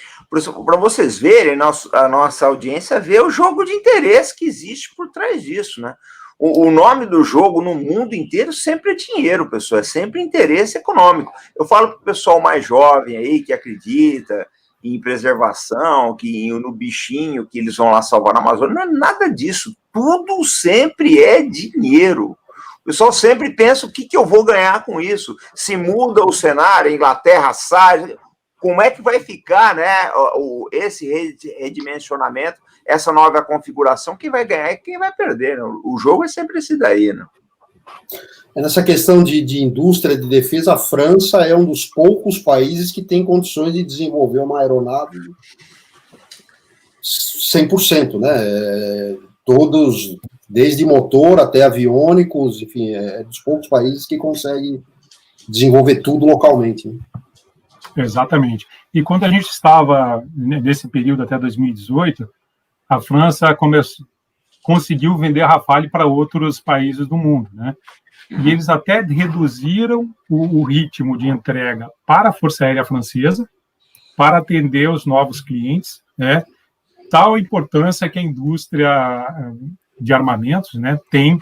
B: para vocês verem, a nossa audiência vê o jogo de interesse que existe por trás disso, né? O nome do jogo no mundo inteiro sempre é dinheiro, pessoal, é sempre interesse econômico. Eu falo para o pessoal mais jovem aí, que acredita em preservação, no bichinho que eles vão lá salvar na Amazônia, não é nada disso, tudo sempre é dinheiro. O pessoal sempre pensa o que eu vou ganhar com isso. Se muda o cenário, a Inglaterra sai, como é que vai ficar, né, esse redimensionamento, essa nova configuração, quem vai ganhar e quem vai perder. Né? O jogo é sempre esse daí. Né?
D: Nessa questão de indústria de defesa, a França é um dos poucos países que tem condições de desenvolver uma aeronave 100%, né? Todos desde motor até aviônicos, enfim, é dos poucos países que conseguem desenvolver tudo localmente. Né?
C: Exatamente. E quando a gente estava nesse período até 2018, a França conseguiu vender a Rafale para outros países do mundo, né? E eles até reduziram o ritmo de entrega para a Força Aérea Francesa para atender os novos clientes, né? Tal a importância que a indústria de armamentos, né, tem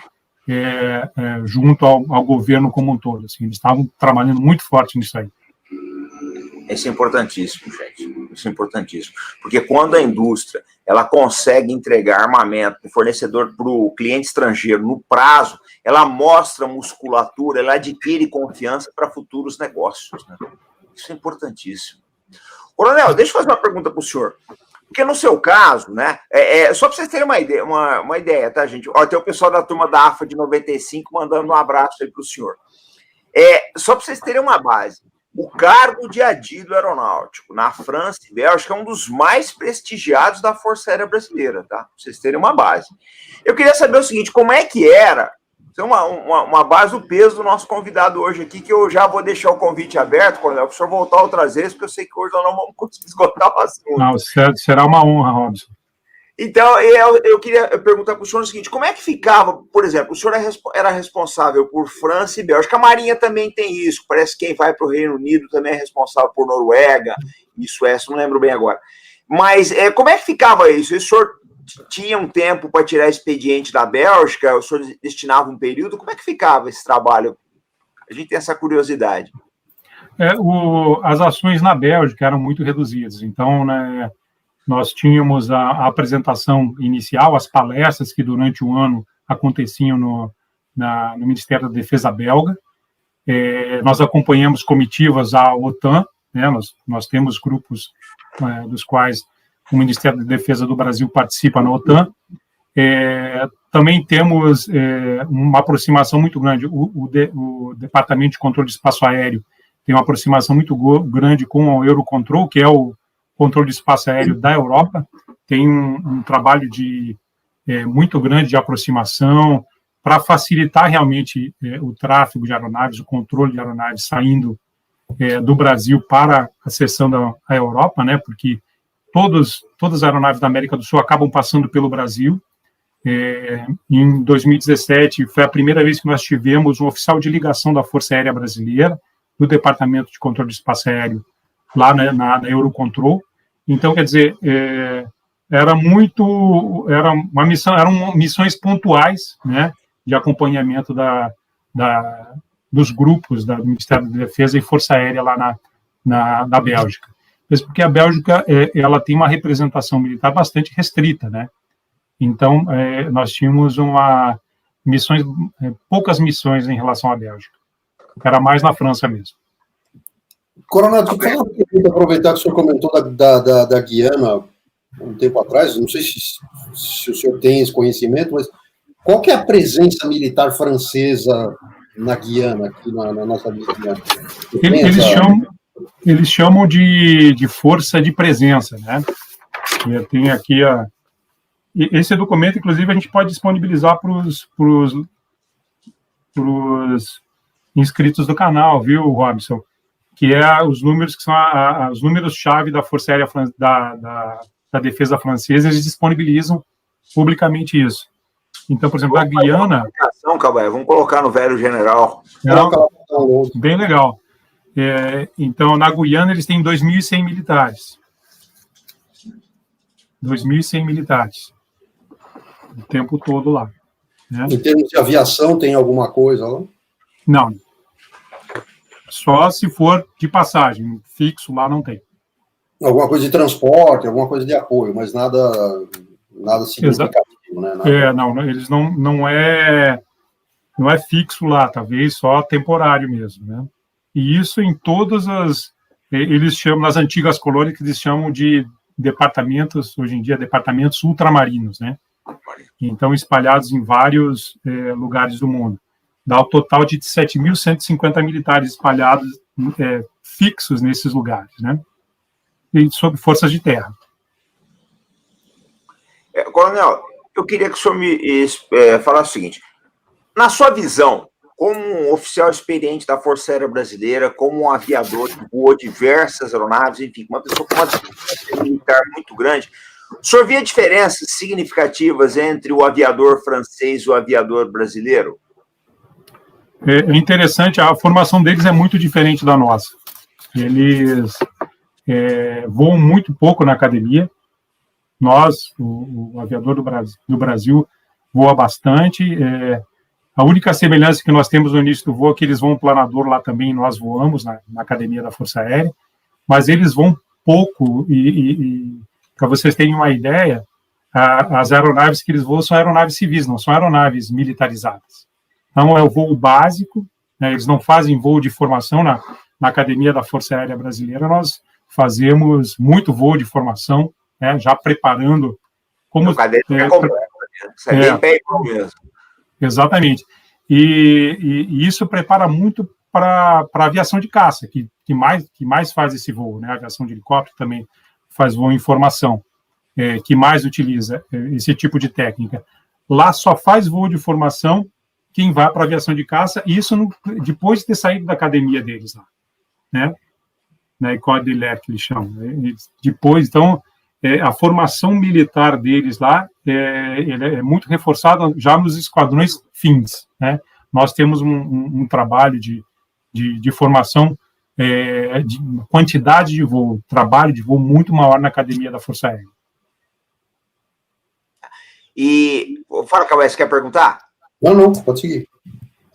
C: junto ao governo como um todo. Assim, eles estavam trabalhando muito forte nisso aí.
B: Isso é importantíssimo, gente. Isso é importantíssimo. Porque quando a indústria ela consegue entregar armamento para o fornecedor, para o cliente estrangeiro, no prazo, ela mostra musculatura, ela adquire confiança para futuros negócios. Né? Isso é importantíssimo. Coronel, deixa eu fazer uma pergunta para o senhor. Porque no seu caso, né, só para vocês terem uma ideia, tá, gente? Ó, tem o pessoal da turma da AFA de 95 mandando um abraço aí para o senhor. Só para vocês terem uma base. O cargo de adido aeronáutico na França e Bélgica é um dos mais prestigiados da Força Aérea Brasileira, tá? Pra vocês terem uma base. Eu queria saber o seguinte, como é que era, uma base do peso do nosso convidado hoje aqui, que eu já vou deixar o convite aberto, Coronel, para o senhor voltar outras vezes, porque eu sei que hoje nós não vamos conseguir esgotar o assunto.
C: Não, será uma honra, Robson.
B: Então, eu queria perguntar para o senhor o seguinte, como é que ficava, por exemplo, o senhor era responsável por França e Bélgica, a Marinha também tem isso, parece que quem vai para o Reino Unido também é responsável por Noruega e Suécia, não lembro bem agora. Mas como é que ficava isso? O senhor tinha um tempo para tirar expediente da Bélgica, o senhor destinava um período, como é que ficava esse trabalho? A gente tem essa curiosidade.
C: As ações na Bélgica eram muito reduzidas, então, né, nós tínhamos a apresentação inicial, as palestras que durante o ano aconteciam no Ministério da Defesa belga. Nós acompanhamos comitivas à OTAN, né? Nós temos grupos dos quais o Ministério da Defesa do Brasil participa na OTAN. Também temos uma aproximação muito grande. O Departamento de Controle de Espaço Aéreo tem uma aproximação muito grande com o Eurocontrol, que é o controle de espaço aéreo da Europa, tem um trabalho muito grande de aproximação para facilitar realmente o tráfego de aeronaves, o controle de aeronaves saindo do Brasil para a seção da Europa, né, porque todas as aeronaves da América do Sul acabam passando pelo Brasil. Em 2017, foi a primeira vez que nós tivemos um oficial de ligação da Força Aérea Brasileira, do Departamento de Controle de Espaço Aéreo, lá na Eurocontrol. Então, quer dizer, eram missões pontuais, né, de acompanhamento dos grupos do Ministério da Defesa e Força Aérea lá na Bélgica. Mesmo porque a Bélgica ela tem uma representação militar bastante restrita, né? Então, nós tínhamos poucas missões em relação à Bélgica. Era mais na França mesmo.
D: Coronel, eu aproveitar que o senhor comentou da Guiana um tempo atrás, não sei se o senhor tem esse conhecimento, mas qual que é a presença militar francesa na Guiana, aqui na nossa vizinhança?
C: Eles chamam de força de presença, né? Tem aqui esse documento, inclusive, a gente pode disponibilizar para os inscritos do canal, viu, Robson? Que os números que são os números-chave da Força Aérea da Defesa Francesa, eles disponibilizam publicamente isso. Então, por exemplo, a Guiana...
B: Vamos colocar no velho general.
C: Bem legal. Então, na Guiana, eles têm 2.100 militares. 2.100 militares. O tempo todo lá. Né?
D: Em termos de aviação, tem alguma coisa lá?
C: Não. Só se for de passagem. Fixo lá não tem.
D: Alguma coisa de transporte, alguma coisa de apoio, mas nada significativo, né?
C: Não, eles não é fixo lá, talvez só temporário mesmo, né? E isso em todas eles chamam, nas antigas colônias, que eles chamam de departamentos, hoje em dia, departamentos ultramarinos, né? Então, espalhados em vários lugares do mundo. Dá o total de 7.150 militares espalhados, fixos nesses lugares, né? E sob forças de terra.
B: Coronel, eu queria que o senhor me falasse o seguinte: na sua visão, como um oficial experiente da Força Aérea Brasileira, como um aviador que voou diversas aeronaves, enfim, uma pessoa com uma experiência militar muito grande, o senhor via diferenças significativas entre o aviador francês e o aviador brasileiro?
C: É interessante, a formação deles é muito diferente da nossa. Eles voam muito pouco na academia. Nós, o aviador do Brasil, voa bastante. A única semelhança que nós temos no início do voo é que eles voam planador lá também, nós voamos na academia da Força Aérea, mas eles voam pouco e para vocês terem uma ideia, as aeronaves que eles voam são aeronaves civis, não são aeronaves militarizadas. Então, é o voo básico, né, eles não fazem voo de formação na Academia da Força Aérea Brasileira, nós fazemos muito voo de formação, né, já preparando... Como
B: bem pé mesmo.
C: Exatamente. E isso prepara muito para a aviação de caça, que mais faz esse voo, né? A aviação de helicóptero também faz voo em formação, que mais utiliza esse tipo de técnica. Lá só faz voo de formação quem vai para a aviação de caça, e isso depois de ter saído da academia deles lá, né? Na École de l'Air, que eles chamam. Depois, então, a formação militar deles lá é muito reforçada já nos esquadrões fins, né? Nós temos um trabalho de formação, de quantidade de voo, trabalho de voo muito maior na academia da Força Aérea.
B: E, fala, Cauê, você quer perguntar?
D: Não, pode seguir.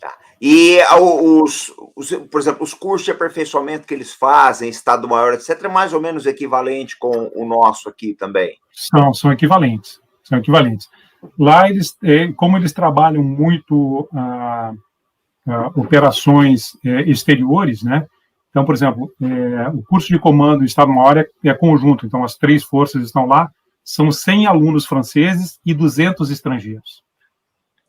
B: Tá. E por exemplo, os cursos de aperfeiçoamento que eles fazem, Estado-Maior, etc., é mais ou menos equivalente com o nosso aqui também?
C: São equivalentes. São equivalentes. Lá, como eles trabalham muito operações exteriores, né? Então, por exemplo, o curso de comando do Estado-Maior é conjunto, então as 3 forças estão lá, são 100 alunos franceses e 200 estrangeiros.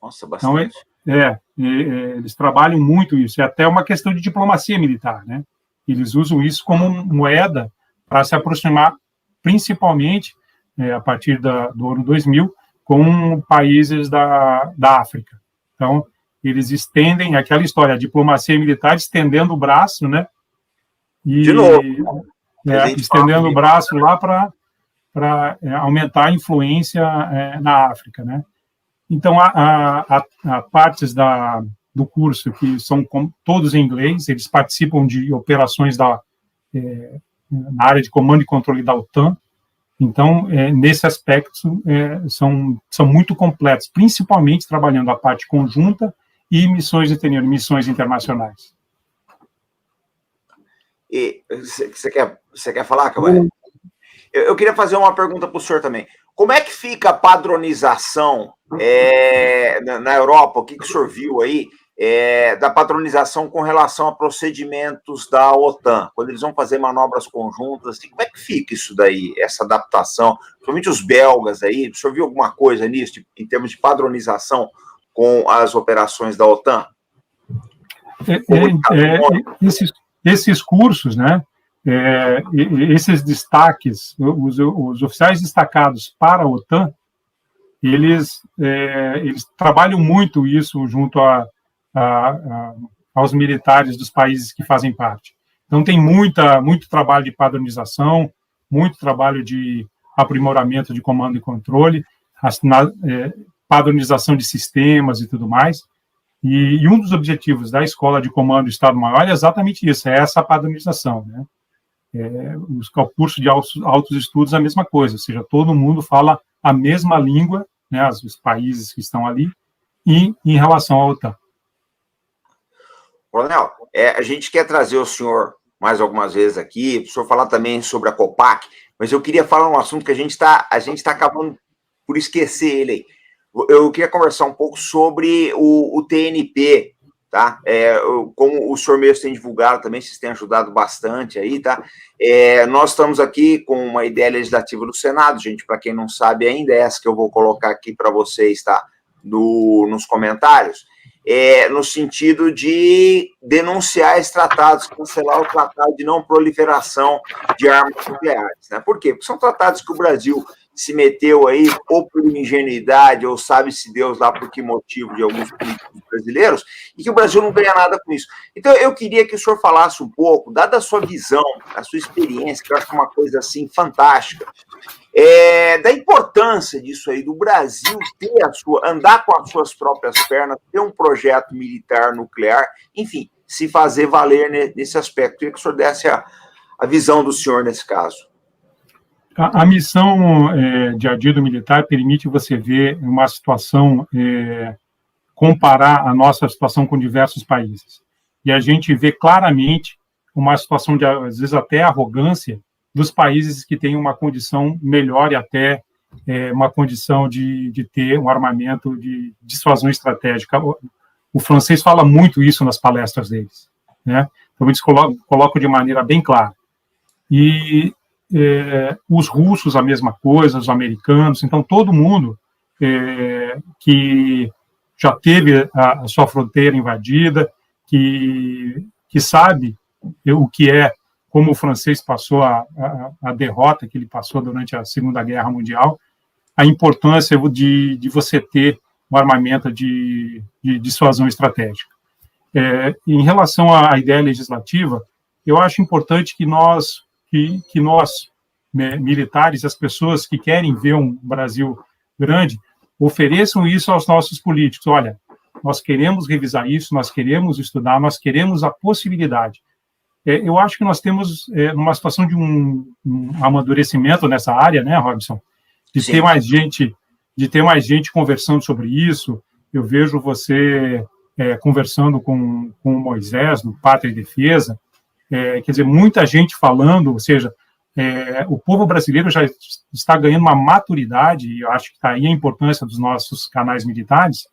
B: Nossa, bastante.
C: Então, eles trabalham muito isso, é até uma questão de diplomacia militar, né? Eles usam isso como moeda para se aproximar, principalmente, a partir do ano 2000, com países da África. Então, eles estendem aquela história, a diplomacia militar estendendo o braço, né?
B: De novo.
C: Estendendo o braço lá para aumentar a influência na África, né? Então, há partes do curso que são todos em inglês, eles participam de operações na área de comando e controle da OTAN. Então, nesse aspecto, são muito completos, principalmente trabalhando a parte conjunta e missões internacionais.
B: E você quer falar, Cauê? Eu queria fazer uma pergunta para o senhor também. Como é que fica a padronização na Europa? O que o senhor viu aí da padronização com relação a procedimentos da OTAN? Quando eles vão fazer manobras conjuntas, assim, como é que fica isso daí, essa adaptação? Principalmente os belgas aí, o senhor viu alguma coisa nisso, em termos de padronização com as operações da OTAN?
C: Esses cursos, né? Esses destaques, os oficiais destacados para a OTAN, eles trabalham muito isso junto aos militares dos países que fazem parte. Então, tem muito trabalho de padronização, muito trabalho de aprimoramento de comando e controle, padronização de sistemas e tudo mais. E um dos objetivos da Escola de Comando do Estado-Maior é exatamente isso, é essa padronização, né? O curso de altos estudos é a mesma coisa, ou seja, todo mundo fala a mesma língua, né, os países que estão ali, e em relação à OTAN.
B: Coronel, a gente quer trazer o senhor mais algumas vezes aqui, o senhor falar também sobre a COPAC, mas eu queria falar um assunto que a gente tá acabando por esquecer ele aí. Eu queria conversar um pouco sobre o TNP, tá? Como o senhor mesmo tem divulgado também, vocês têm ajudado bastante aí, tá? Nós estamos aqui com uma ideia legislativa do Senado, gente, para quem não sabe ainda, essa que eu vou colocar aqui para vocês, tá? Nos comentários, no sentido de denunciar esses tratados, cancelar o tratado de não proliferação de armas nucleares, né? Por quê? Porque são tratados que o Brasil se meteu aí, ou por ingenuidade, ou sabe-se Deus lá por que motivo de alguns políticos brasileiros, e que o Brasil não ganha nada com isso. Então, eu queria que o senhor falasse um pouco, dada a sua visão, a sua experiência, que eu acho que é uma coisa assim fantástica, da importância disso aí, do Brasil andar com as suas próprias pernas, ter um projeto militar nuclear, enfim, se fazer valer nesse aspecto. Eu queria que o senhor desse a visão do senhor nesse caso.
C: A missão de adido militar permite você ver uma situação, comparar a nossa situação com diversos países. E a gente vê claramente uma situação de, às vezes, até arrogância dos países que têm uma condição melhor e até uma condição de ter um armamento de dissuasão estratégica. O francês fala muito isso nas palestras deles, né? Então, eles colocam de maneira bem clara. E os russos, a mesma coisa, os americanos, então todo mundo que já teve a sua fronteira invadida, que sabe o que é, como o francês passou a derrota que ele passou durante a Segunda Guerra Mundial, a importância de você ter um armamento de dissuasão estratégica. Em relação à ideia legislativa, eu acho importante que nós militares, as pessoas que querem ver um Brasil grande, ofereçam isso aos nossos políticos. Olha, nós queremos revisar isso, nós queremos estudar, nós queremos a possibilidade. Eu acho que nós temos uma situação de um amadurecimento nessa área, né, Robson? De ter mais gente conversando sobre isso. Eu vejo você conversando com o Moisés, do Pátria e Defesa, quer dizer, muita gente falando, ou seja, o povo brasileiro já está ganhando uma maturidade, e eu acho que está aí a importância dos nossos canais militares,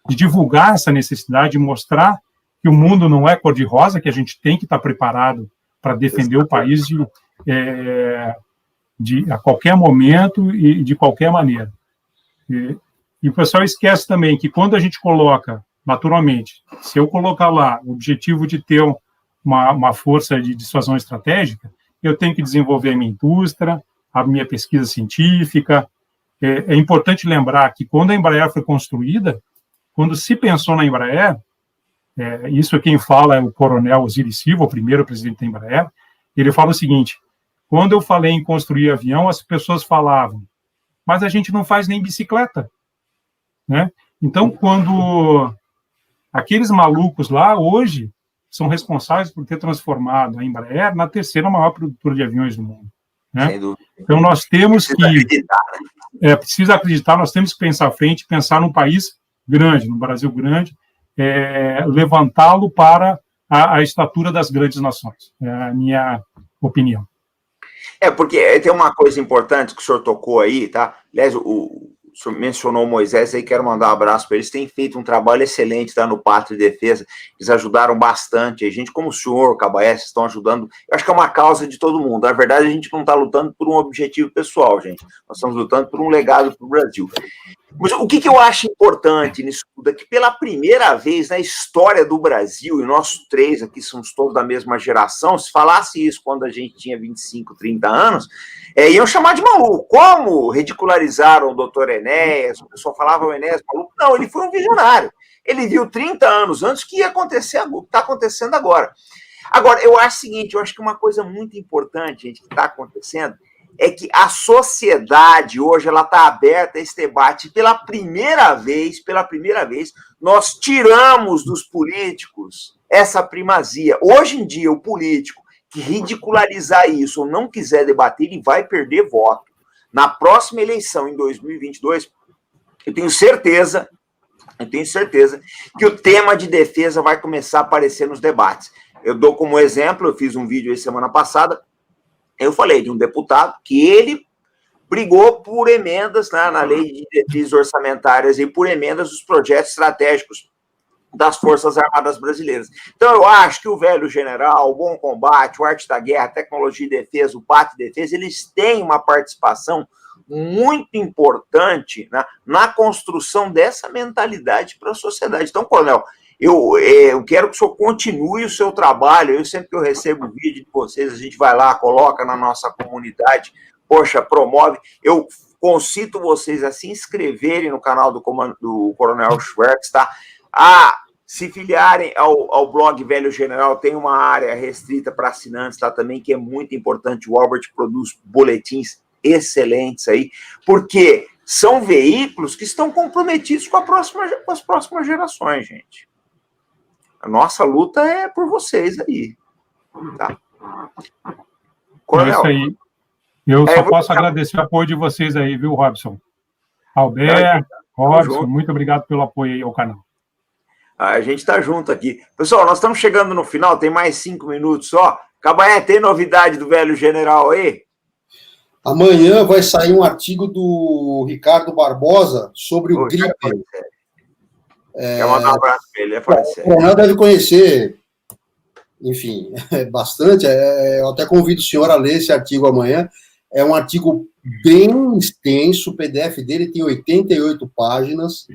C: de divulgar essa necessidade, de mostrar que o mundo não é cor-de-rosa, que a gente tem que estar preparado para defender o país a qualquer momento e de qualquer maneira. E o pessoal esquece também que quando a gente coloca, naturalmente, se eu colocar lá o objetivo de ter uma força de dissuasão estratégica, eu tenho que desenvolver a minha indústria, a minha pesquisa científica. É importante lembrar que quando a Embraer foi construída, quando se pensou na Embraer, isso quem fala é o coronel Osiris Silva, o primeiro presidente da Embraer, ele fala o seguinte: quando eu falei em construir avião, as pessoas falavam, mas a gente não faz nem bicicleta, né? Então, quando aqueles malucos lá, hoje, são responsáveis por ter transformado a Embraer na terceira maior produtora de aviões do mundo, né? Então, nós temos precisa acreditar, nós temos que pensar à frente, pensar num país grande, num Brasil grande, levantá-lo para a estatura das grandes nações, é a minha opinião.
B: Porque tem uma coisa importante que o senhor tocou aí, tá? Aliás, o senhor mencionou o Moisés aí, quero mandar um abraço para eles, têm feito um trabalho excelente lá no Pátria e Defesa, eles ajudaram bastante, a gente como o senhor, o Cabaés, estão ajudando, eu acho que é uma causa de todo mundo, na verdade a gente não está lutando por um objetivo pessoal, gente, nós estamos lutando por um legado para o Brasil. Mas o que eu acho importante nisso tudo é que pela primeira vez na história do Brasil, e nós três aqui somos todos da mesma geração, se falasse isso quando a gente tinha 25, 30 anos, iam chamar de maluco. Como ridicularizaram o doutor Enéas, o pessoal falava o Enéas maluco? Não, ele foi um visionário. Ele viu 30 anos antes o que ia acontecer, o que está acontecendo agora. Agora, eu acho o seguinte, eu acho que uma coisa muito importante, gente, que está acontecendo, é que a sociedade hoje ela está aberta a esse debate. Pela primeira vez, nós tiramos dos políticos essa primazia. Hoje em dia, o político que ridicularizar isso ou não quiser debater, ele vai perder voto. Na próxima eleição, em 2022, eu tenho certeza que o tema de defesa vai começar a aparecer nos debates. Eu dou como exemplo, eu fiz um vídeo aí semana passada, eu falei de um deputado que ele brigou por emendas na lei de diretrizes orçamentárias e por emendas dos projetos estratégicos das Forças Armadas Brasileiras. Então, eu acho que o velho general, o Bom Combate, o Arte da Guerra, a Tecnologia e Defesa, o Pátria e Defesa, eles têm uma participação muito importante na construção dessa mentalidade para a sociedade. Então, coronel, eu quero que o senhor continue o seu trabalho. Eu sempre que eu recebo vídeo de vocês, a gente vai lá, coloca na nossa comunidade, poxa, promove. Eu concito vocês a se inscreverem no canal do Coronel Schwertz, tá? A se filiarem ao blog Velho General, tem uma área restrita para assinantes lá também, que é muito importante. O Albert produz boletins excelentes aí, porque são veículos que estão comprometidos com as próximas gerações, gente. A nossa luta é por vocês aí, tá?
C: Coronel, é isso aí. Eu só posso agradecer o apoio de vocês aí, viu, Robson? Alberto, Robson, muito obrigado pelo apoio aí ao canal.
B: A gente está junto aqui. Pessoal, nós estamos chegando no final, tem mais 5 minutos só. Cabaé, tem novidade do Velho General aí?
D: Amanhã vai sair um artigo do Ricardo Barbosa sobre o gripe.
B: Quer mandar um abraço para ele,
D: O Coronel deve conhecer, enfim, bastante. Eu até convido o senhor a ler esse artigo amanhã. É um artigo bem extenso, o PDF dele tem 88 páginas.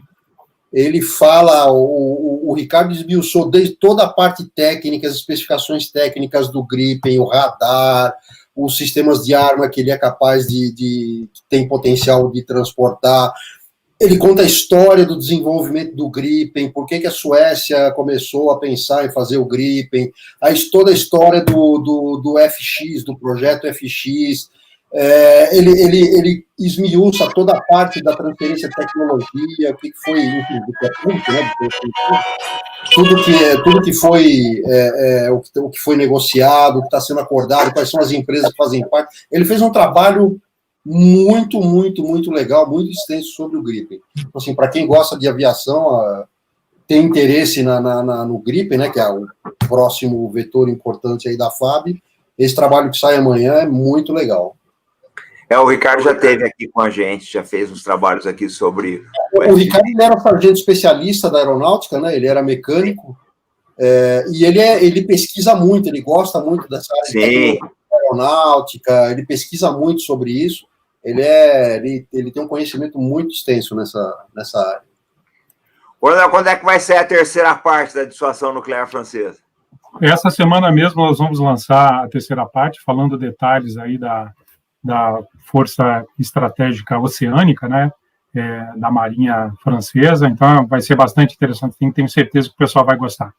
D: Ele fala, o Ricardo esmiuçou desde toda a parte técnica, as especificações técnicas do Gripen, o radar, os sistemas de arma que ele é capaz que tem potencial de transportar. Ele conta a história do desenvolvimento do Gripen, por que a Suécia começou a pensar em fazer o Gripen, toda a história do FX, do projeto FX. Ele esmiuça toda a parte da transferência de tecnologia, o que foi, enfim, do que é público, né? Tudo que foi o que foi negociado, o que está sendo acordado, quais são as empresas que fazem parte. Ele fez um trabalho muito, muito, muito legal, muito extenso sobre o Gripen. Então, assim, para quem gosta de aviação, tem interesse no Gripen, né, que é o próximo vetor importante aí da FAB, esse trabalho que sai amanhã é muito legal.
B: O Ricardo já esteve aqui com a gente, já fez uns trabalhos aqui sobre...
D: O Ricardo era sargento especialista da aeronáutica, né? Ele era mecânico, e ele pesquisa muito, ele gosta muito dessa área de aeronáutica, ele pesquisa muito sobre isso, ele tem um conhecimento muito extenso nessa área.
B: Coronel, quando é que vai ser a terceira parte da dissuasão nuclear francesa?
C: Essa semana mesmo nós vamos lançar a terceira parte, falando detalhes aí da Força Estratégica Oceânica, né, da Marinha Francesa, então vai ser bastante interessante, tenho certeza que o pessoal vai gostar.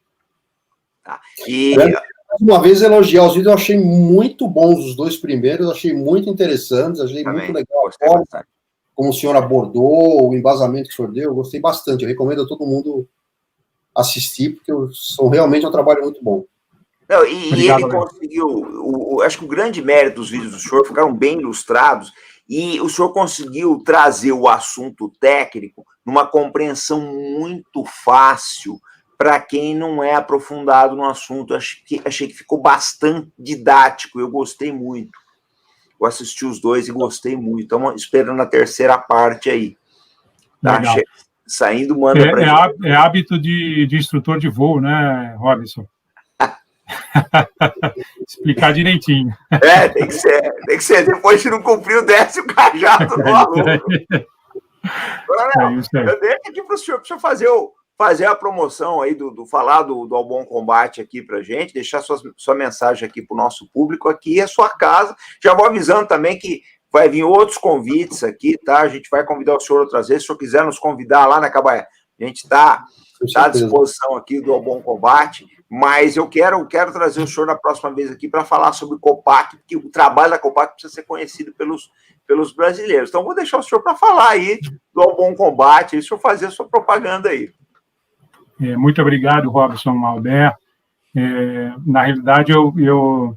B: Tá. E...
D: Mais uma vez, elogiar os vídeos, eu achei muito bons os 2 primeiros, achei muito interessantes, achei muito legal a forma como o senhor abordou, o embasamento que o senhor deu, eu gostei bastante, eu recomendo a todo mundo assistir, porque são realmente um trabalho muito bom.
B: Não, obrigado, ele conseguiu, acho que o grande mérito dos vídeos do senhor ficaram bem ilustrados, e o senhor conseguiu trazer o assunto técnico numa compreensão muito fácil para quem não é aprofundado no assunto. Achei que ficou bastante didático, eu gostei muito. Eu assisti os 2 e gostei muito. Estamos esperando a terceira parte aí. Tá? Saindo, manda para gente.
C: É hábito de instrutor de voo, né, Robson? Explicar direitinho.
B: Tem que ser. Depois de não cumprir, desce o cajado no aluno. Eu deixo aqui para o senhor fazer a promoção aí, falar do Ao Bom Combate aqui para a gente, deixar sua mensagem aqui para o nosso público. Aqui é a sua casa. Já vou avisando também que vai vir outros convites aqui, tá? A gente vai convidar o senhor outras vezes. Se o senhor quiser nos convidar lá, né, Cabaé? A gente está à disposição aqui do Ao Bom Combate. Mas eu quero trazer o senhor na próxima vez aqui para falar sobre o COPAC, porque o trabalho da COPAC precisa ser conhecido pelos brasileiros. Então, vou deixar o senhor para falar aí do Ao Bom Combate, e o senhor fazer a sua propaganda aí.
C: Muito obrigado, Robson, Alberto. Na realidade, eu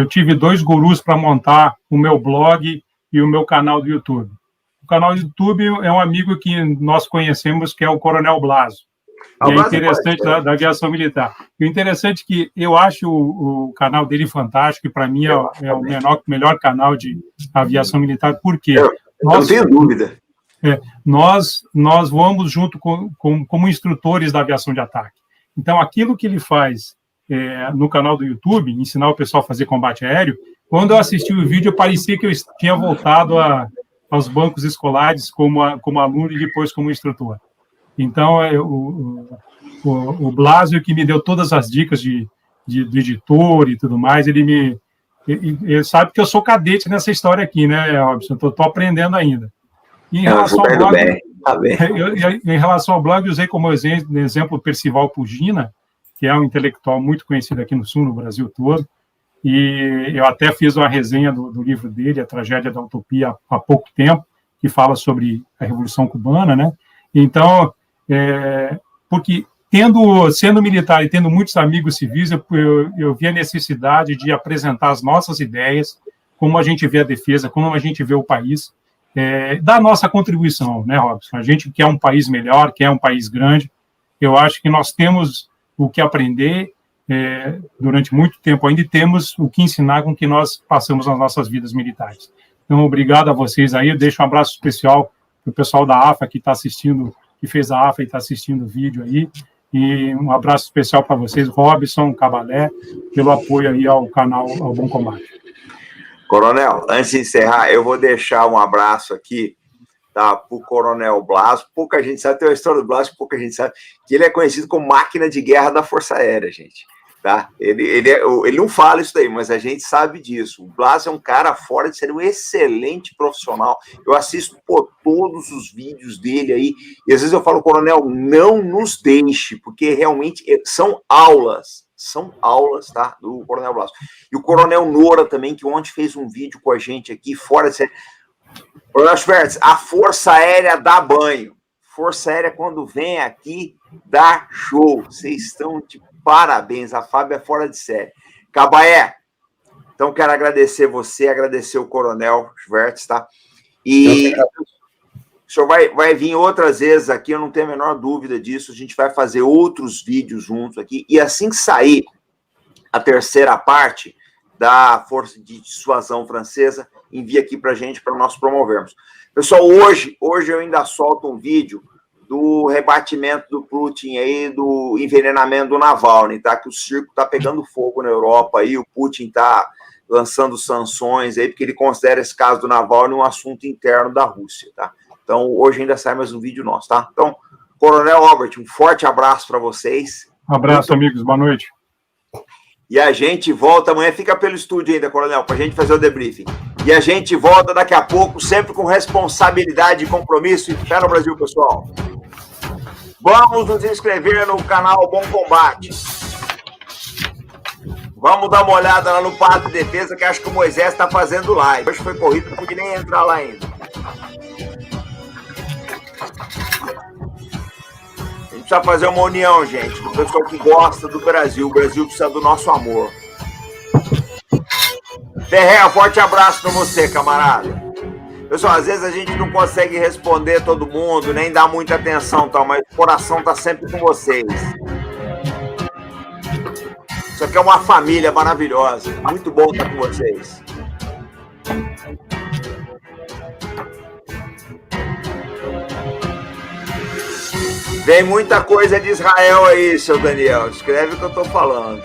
C: tive 2 gurus para montar o meu blog e o meu canal do YouTube. O canal do YouTube é um amigo que nós conhecemos, que é o Coronel Blaso. É interessante da aviação militar. E o interessante é que eu acho o canal dele fantástico, e para mim é o melhor canal de aviação militar. Por quê?
B: Eu não tenho dúvida.
C: Nós voamos junto como instrutores da aviação de ataque. Então, aquilo que ele faz no canal do YouTube, ensinar o pessoal a fazer combate aéreo, quando eu assisti o vídeo, parecia que eu tinha voltado aos bancos escolares como aluno e depois como instrutor. Então, o Blasio, que me deu todas as dicas de editor e tudo mais, ele sabe que eu sou cadete nessa história aqui, né, Robson? Estou aprendendo ainda. E em relação ao blog,
B: tá bem.
C: Em relação ao blog, usei como exemplo o Percival Pugina, que é um intelectual muito conhecido aqui no Sul, no Brasil todo, e eu até fiz uma resenha do livro dele, A Tragédia da Utopia, há pouco tempo, que fala sobre a Revolução Cubana, né? Então, porque sendo militar e tendo muitos amigos civis, eu vi a necessidade de apresentar as nossas ideias, como a gente vê a defesa, como a gente vê o país, da nossa contribuição, né, Robson? A gente quer um país melhor, quer um país grande. Eu acho que nós temos o que aprender durante muito tempo ainda, e temos o que ensinar com que nós passamos nas nossas vidas militares. Então, obrigado a vocês aí. Eu deixo um abraço especial para o pessoal da AFA que está assistindo, que fez a AFA e está assistindo o vídeo aí. E um abraço especial para vocês, Robson, Cavalé, pelo apoio aí ao canal Ao Bom Combate.
B: Coronel, antes de encerrar, eu vou deixar um abraço aqui, tá, para o Coronel Blas. Pouca gente sabe, tem uma história do Blas, pouca gente sabe, que ele é conhecido como máquina de guerra da Força Aérea, gente. Tá? Ele não fala isso daí, mas a gente sabe disso. O Blas é um cara fora de série, um excelente profissional. Eu assisto todos os vídeos dele aí, e às vezes eu falo, Coronel, não nos deixe, porque realmente são aulas, tá, do Coronel Blas. E o Coronel Nora também, que ontem fez um vídeo com a gente aqui, fora de série. Coronel Schwertz, a Força Aérea dá banho. Força Aérea, quando vem aqui, dá show. Vocês estão de parabéns, a Fábio é fora de série. Cabaé, então quero agradecer você, agradecer o Coronel Schwertz, tá? E o senhor vai vir outras vezes aqui, eu não tenho a menor dúvida disso, a gente vai fazer outros vídeos juntos aqui, e assim que sair a terceira parte da Força de Dissuasão Francesa, envia aqui pra gente, para nós promovermos. Pessoal, hoje eu ainda solto um vídeo do rebatimento do Putin aí, do envenenamento do Navalny, tá? Que o circo tá pegando fogo na Europa aí, o Putin tá lançando sanções aí, porque ele considera esse caso do Navalny um assunto interno da Rússia, tá? Então, hoje ainda sai mais um vídeo nosso, tá? Então, Coronel Robert, um forte abraço para vocês.
C: Um abraço, amigos, boa noite.
B: E a gente volta amanhã, fica pelo estúdio ainda, Coronel, pra gente fazer o debriefing. E a gente volta daqui a pouco, sempre com responsabilidade e compromisso, e fé no Brasil, pessoal. Vamos nos inscrever no canal Bom Combate. Vamos dar uma olhada lá no Pátria de Defesa, que acho que o Moisés está fazendo live. Hoje foi corrido, não pude nem entrar lá ainda. A gente precisa fazer uma união, gente. O pessoal que gosta do Brasil. O Brasil precisa do nosso amor. Ferreira, forte abraço para você, camarada. Pessoal, às vezes a gente não consegue responder todo mundo, nem dar muita atenção, tal, mas o coração tá sempre com vocês. Isso aqui é uma família maravilhosa. Muito bom estar com vocês. Vem muita coisa de Israel aí, seu Daniel. Escreve o que eu tô falando.